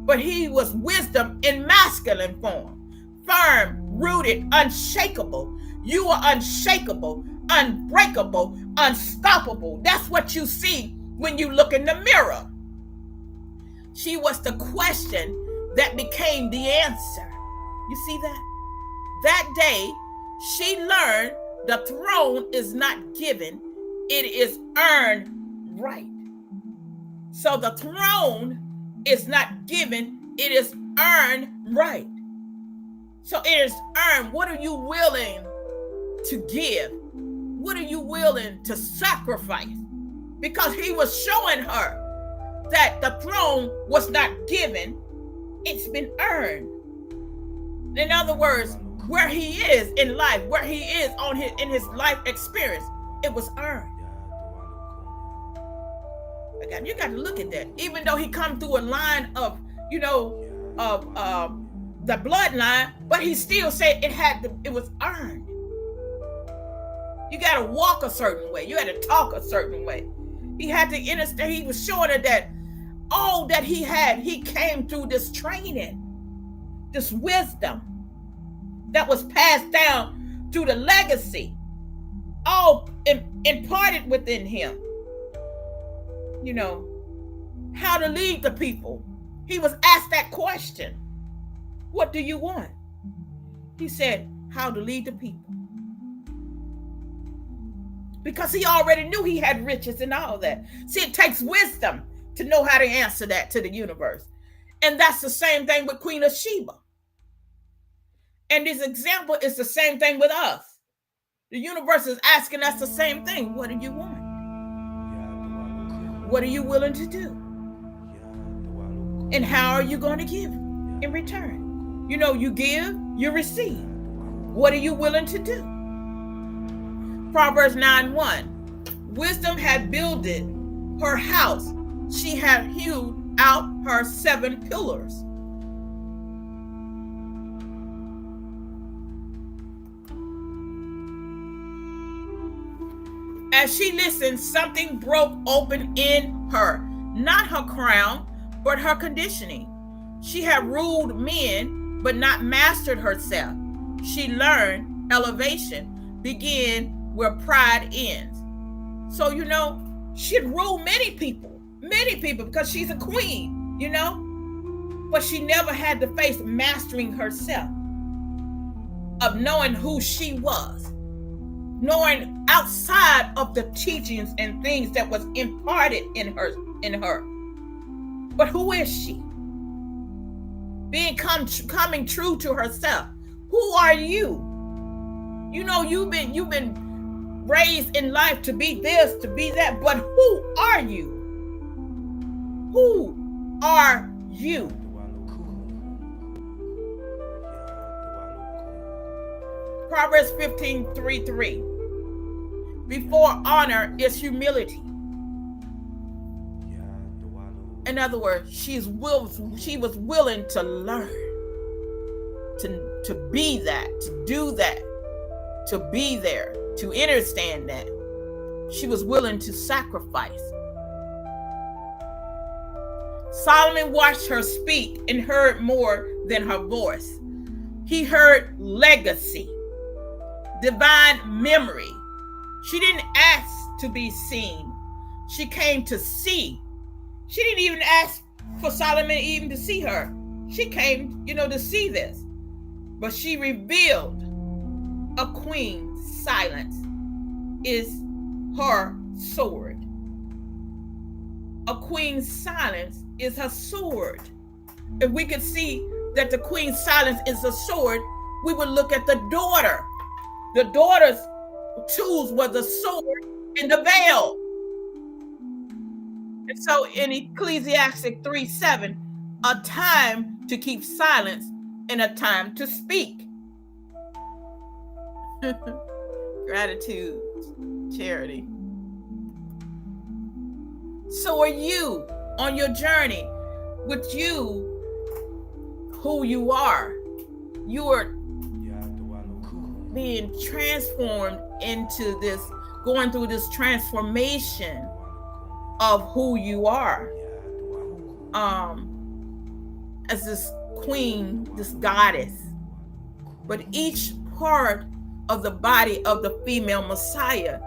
Speaker 2: but he was wisdom in masculine form. Firm, rooted, unshakable. You are unshakable, unbreakable, unstoppable. That's what you see when you look in the mirror. She was the question that became the answer. You see that? That day, she learned the throne is not given, it is earned right. So the throne is not given, it is earned right. So it is earned. What are you willing to give? What are you willing to sacrifice? Because he was showing her that the throne was not given, it's been earned. In other words, where he is in life, where he is in his life experience, it was earned. Again, you got to look at that. Even though he come through a line of, the bloodline, but he still said it was earned. You got to walk a certain way. You had to talk a certain way. He had to understand. He was showing her that all that he had, he came through this training, this wisdom that was passed down through the legacy, all imparted within him. How to lead the people. He was asked that question. What do you want? He said, how to lead the people. Because he already knew he had riches and all that. See, it takes wisdom to know how to answer that to the universe. And that's the same thing with Queen of Sheba. And this example is the same thing with us. The universe is asking us the same thing. What do you want? What are you willing to do? And how are you going to give in return? You give, you receive. What are you willing to do? Proverbs 9:1. Wisdom had builded her house. She had hewed out her 7 pillars. As she listened, something broke open in her. Not her crown, but her conditioning. She had ruled men, but not mastered herself. She learned elevation begin where pride ends. So, she'd ruled many people, because she's a queen, But she never had to face mastering herself, of knowing who she was, knowing outside of the teachings and things that was imparted in her. But who is she? Coming true to herself. Who are you? You've been raised in life to be this, to be that, but who are you? Who are you? Proverbs 15:3. Before honor is humility. In other words, she was willing to learn, to be that, to do that, to be there, to understand that. She was willing to sacrifice. Solomon watched her speak and heard more than her voice. He heard legacy, divine memory. She didn't ask to be seen. She came to see. She didn't even ask for Solomon even to see her. She came, to see this. But she revealed a queen's silence is her sword. A queen's silence is her sword. If we could see that the queen's silence is a sword, we would look at the daughter. The daughter's tools were the sword and the veil. And so in Ecclesiastes 3:7, a time to keep silence and a time to speak. Gratitude, Charity. So are you on your journey with you, who you are. You are being transformed into this, going through this transformation of who you are. As this queen, this goddess. But each part of the body of the female Messiah,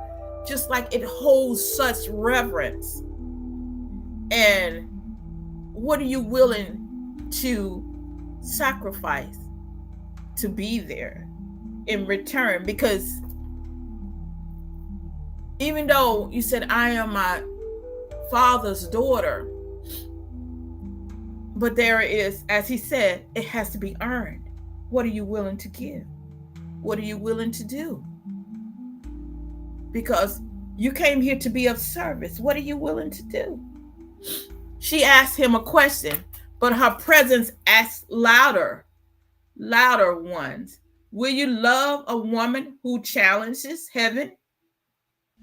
Speaker 2: just like it holds such reverence. And what are you willing to sacrifice to be there in return? Because even though you said, I am my father's daughter, but there is, as he said, it has to be earned. What are you willing to give? What are you willing to do? Because you came here to be of service. What are you willing to do? She asked him a question, but her presence asked louder ones. Will you love a woman who challenges heaven?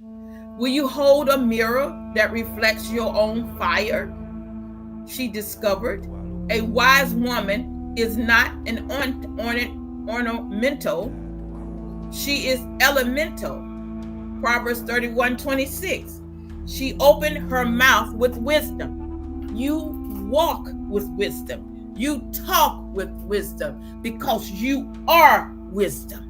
Speaker 2: Will you hold a mirror that reflects your own fire? She discovered a wise woman is not an ornamental. She is elemental. Proverbs 31:26. She opened her mouth with wisdom. You walk with wisdom. You talk with wisdom because you are wisdom.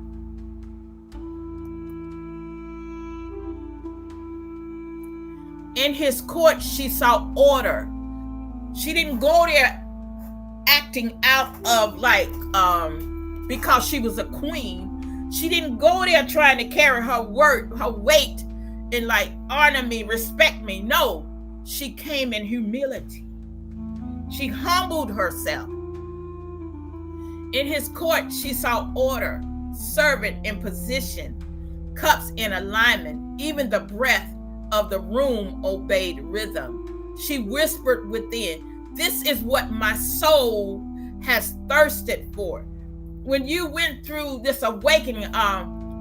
Speaker 2: In his court, she saw order. She didn't go there acting out of because she was a queen. She didn't go there trying to carry her weight and honor me, respect me. No, she came in humility. She humbled herself. In his court, she saw order, servant in position, cups in alignment. Even the breath of the room obeyed rhythm. She whispered within, this is what my soul has thirsted for. When you went through this awakening,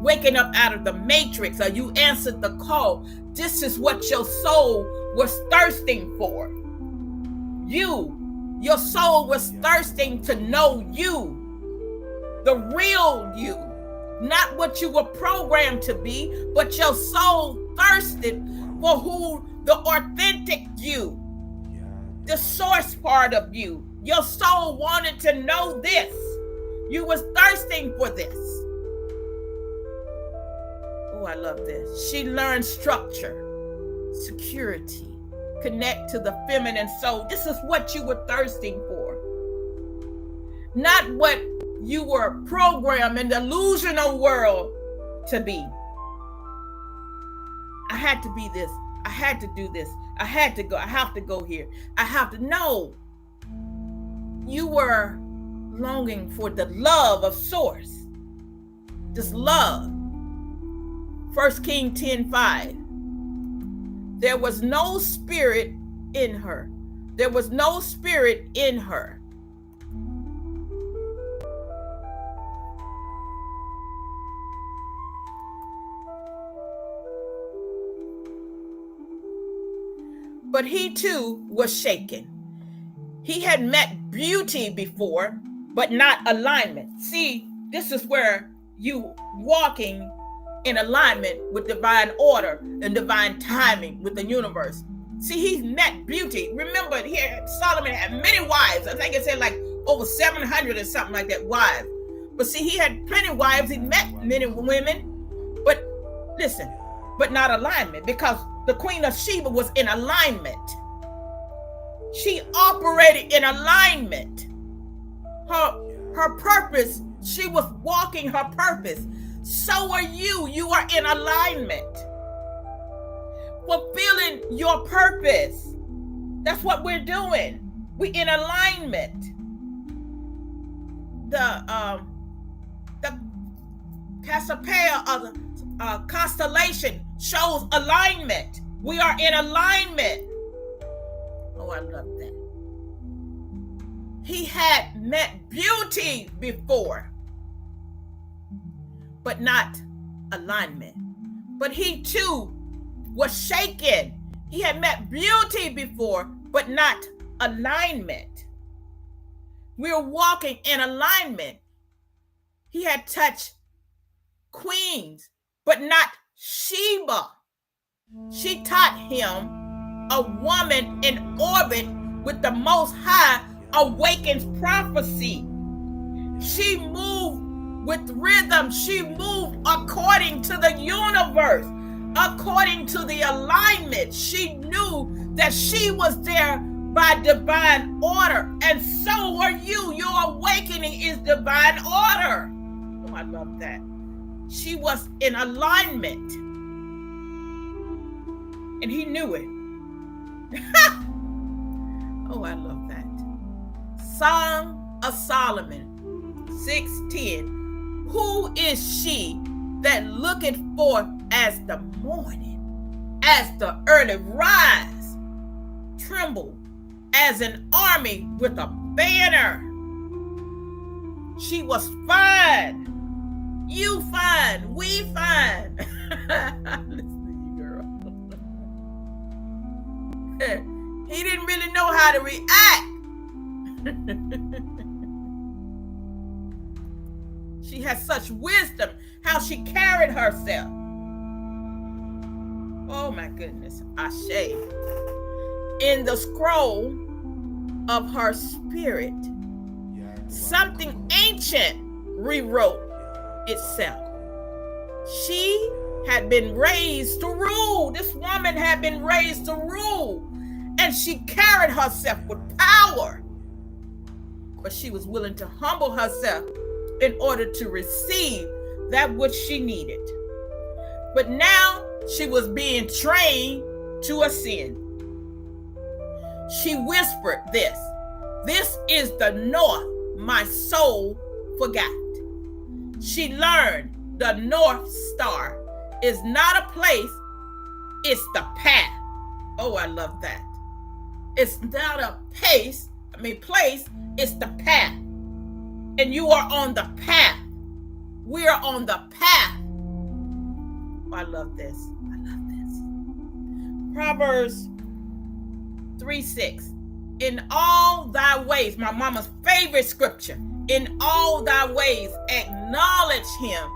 Speaker 2: waking up out of the matrix, or you answered the call, this is what your soul was thirsting for. Your soul was thirsting to know you, the real you, not what you were programmed to be, but your soul thirsted for who the authentic you, the source part of you. Your soul wanted to know this. You was thirsting for this. Oh, I love this. She learned structure, security, connect to the feminine soul. This is what you were thirsting for. Not what you were programmed in the illusional world to be. I had to be this. I had to do this. I had to go. I have to go here. I have to know. You were longing for the love of source. This love. 1 Kings 10:5. There was no spirit in her. There was no spirit in her. But he too was shaken. He had met beauty before, but not alignment. See, this is where you walking in alignment with divine order and divine timing with the universe. See, he met beauty. Remember, here Solomon had many wives. I think it said like over 700 or something like that wives. But see, he had plenty of wives. He met many women. But listen, but not alignment, because the Queen of Sheba was in alignment. She operated in alignment. Her purpose, she was walking her purpose. So are you. You are in alignment. Fulfilling your purpose. That's what we're doing. We're in alignment. The Cassiopeia of the constellation shows alignment. We are in alignment. Oh, I love that. He had met beauty before, but not alignment. But he too was shaken. He had met beauty before, but not alignment. We're walking in alignment. He had touched queens, but not Sheba. She taught him a woman in orbit with the Most High awakens prophecy. She moved with rhythm. She moved according to the universe, according to the alignment. She knew that she was there by divine order. And so are you. Your awakening is divine order. Oh, I love that. She was in alignment. And he knew it. Oh, I love that. Song of Solomon 6:10. Who is she that looketh forth as the morning, as the early rise, tremble as an army with a banner? She was fine. You fine. We fine. Listen to you, girl. He didn't really know how to react. She had such wisdom, how she carried herself. Oh my goodness, Ashe. In the scroll of her spirit, something ancient rewrote itself. She had been raised to rule. This woman had been raised to rule. And she carried herself with power. But she was willing to humble herself in order to receive that which she needed. But now she was being trained to ascend. She whispered this. This is the north my soul forgot. She learned the North Star is not a place, it's the path. Oh, I love that. It's not a place, it's the path. And you are on the path. We are on the path. Oh, I love this. I love this. Proverbs 3:6. In all thy ways, my mama's favorite scripture. In all thy ways, acknowledge him,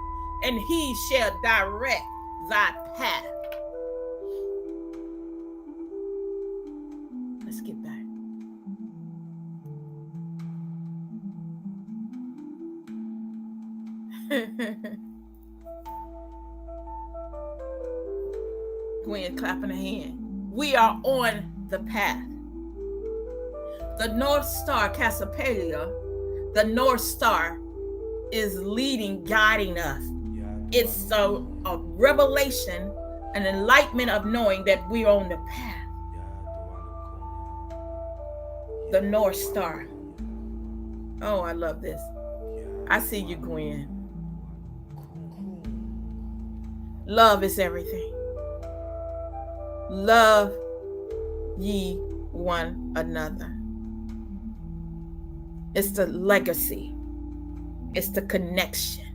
Speaker 2: and he shall direct thy path. Let's get back. Gwen clapping her hand. We are on the path. The North Star, Cassiopeia, the North Star is leading, guiding us. It's a revelation, an enlightenment of knowing that we're on the path. The North Star. Oh, I love this. I see you, Gwen. Love is everything. Love ye one another. It's the legacy. It's the connection.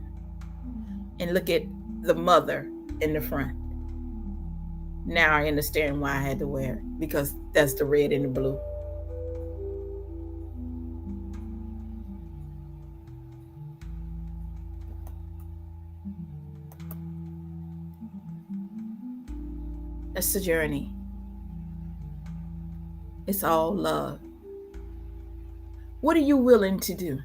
Speaker 2: And look at the mother in the front. Now I understand why I had to wear it, because that's the red and the blue. That's the journey. It's all love. What are you willing to do?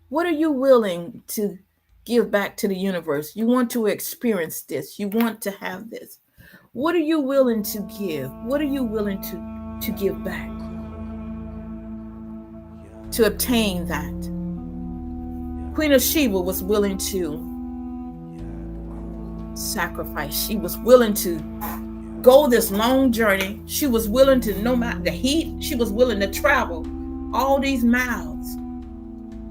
Speaker 2: What are you willing to give back to the universe? You want to experience this. You want to have this. What are you willing to give? What are you willing to give back to obtain that? Queen of Sheba was willing to sacrifice. She was willing to go this long journey. She was willing to, no matter the heat, she was willing to travel all these miles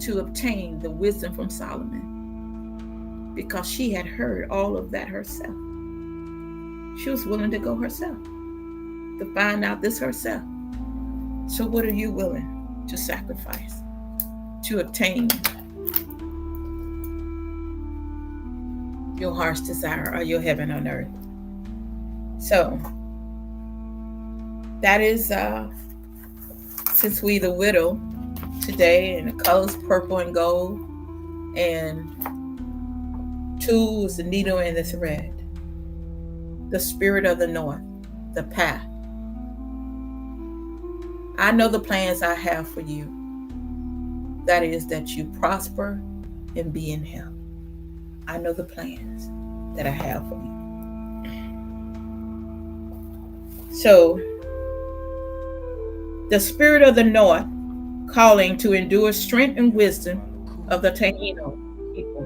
Speaker 2: to obtain the wisdom from Solomon, because she had heard all of that herself. She was willing to go herself to find out this herself. So what are you willing to sacrifice to obtain your heart's desire, or your heaven on earth? So that is since we the widow today, and the colors purple and gold, and 2 is the needle and the thread, the spirit of the north, the path. I know the plans I have for you. That is that you prosper and be in health. I know the plans that I have for you. So, the spirit of the north calling to endure strength and wisdom of the Taino people,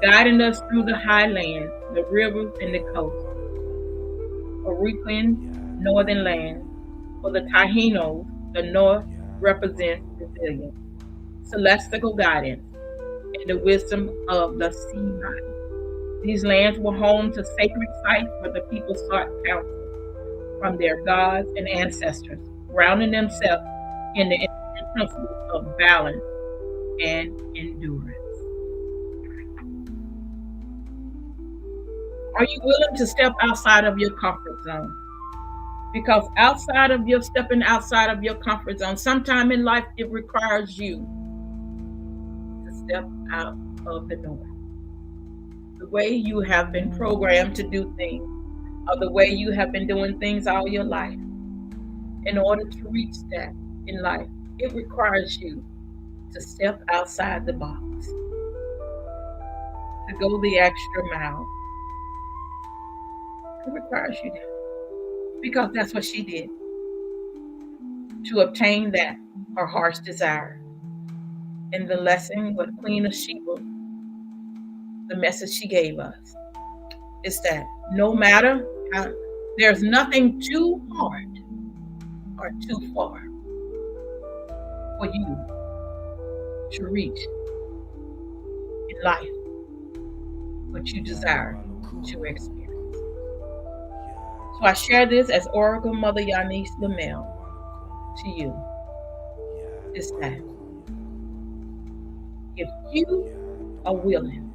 Speaker 2: guiding us through the highlands, the rivers, and the coast. Orican northern land. For the Tahinos, the north represents resilience, celestial guidance, and the wisdom of the sea mind. These lands were home to sacred sites where the people sought counsel from their gods and ancestors, grounding themselves in the principles of balance and endurance. Are you willing to step outside of your comfort zone? Because stepping outside of your comfort zone, sometime in life it requires you to step out of the norm. The way you have been programmed to do things, or the way you have been doing things all your life. In order to reach that in life, it requires you to step outside the box, to go the extra mile. It requires you to, because that's what she did to obtain that, her heart's desire. And the lesson with Queen of Sheba, the message she gave us is that no matter how, there's nothing too hard or too far for you to reach in life what you desire to experience. So I share this as Oracle Mother Yanis Lamel to you, is that if you are willing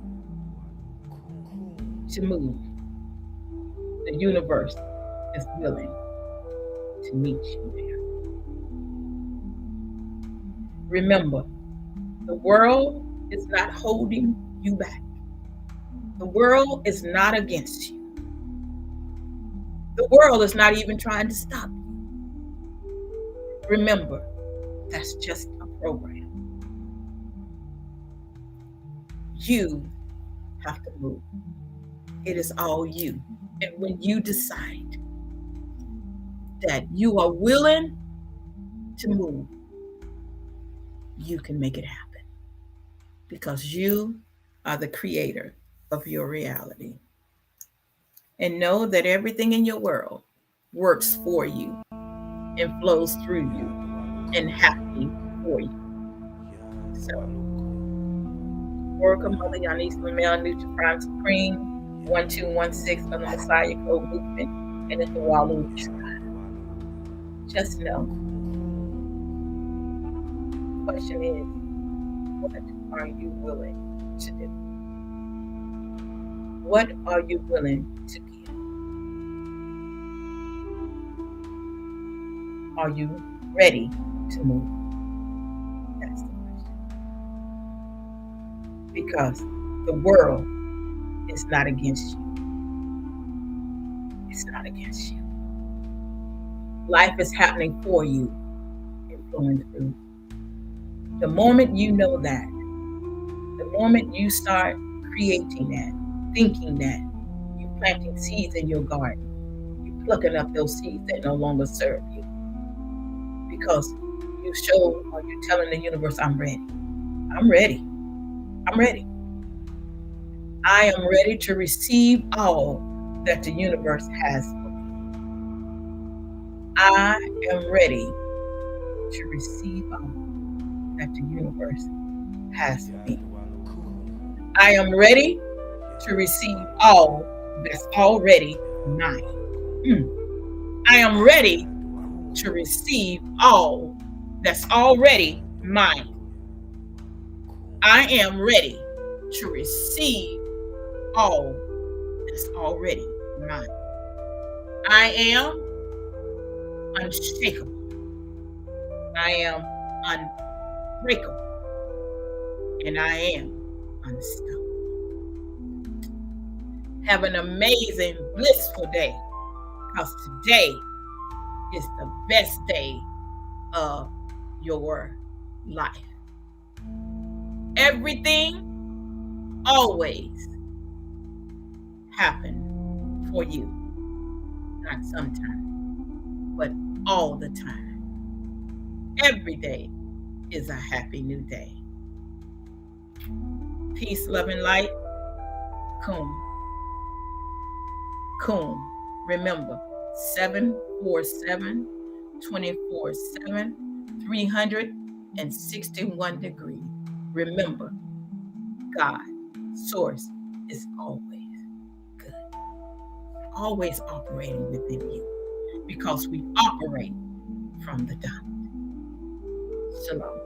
Speaker 2: to move, the universe is willing to meet you there. Remember, the world is not holding you back. The world is not against you. The world is not even trying to stop you. Remember, that's just a program. You have to move. It is all you. And when you decide that you are willing to move, you can make it happen, because you are the creator of your reality. And know that everything in your world works for you and flows through you and happening for you. So, Oracle Mother Yanis Lamel, Nutriprime Supreme, 1216 on the Messiah Code Movement, and it's the Walu Tribe. Just know, the question is, what are you willing to do? What are you willing to give? Are you ready to move? That's the question. Because the world is not against you.
Speaker 1: It's not against you. Life is happening for you and flowing through. The moment you know that, the moment you start creating that, thinking that, you're planting seeds in your garden, you're plucking up those seeds that no longer serve you. Because you show or you're telling the universe, I'm ready. I'm ready. I'm ready. I am ready to receive all that the universe has for me. I am ready to receive all that the universe has for me. I am ready to receive all that's already mine. I am ready to receive all that's already mine. I am ready to receive all that's already mine. I am unshakable. I am unbreakable. And I am unstoppable. Have an amazing, blissful day, because today is the best day of your life. Everything always happen for you. Not sometimes, but all the time. Every day is a happy new day. Peace, love, and light. Kum. Kum. Remember, 747 24/7, 361 degrees. Remember, God, Source, is always good, always operating within you, because we operate from the dot. Shalom.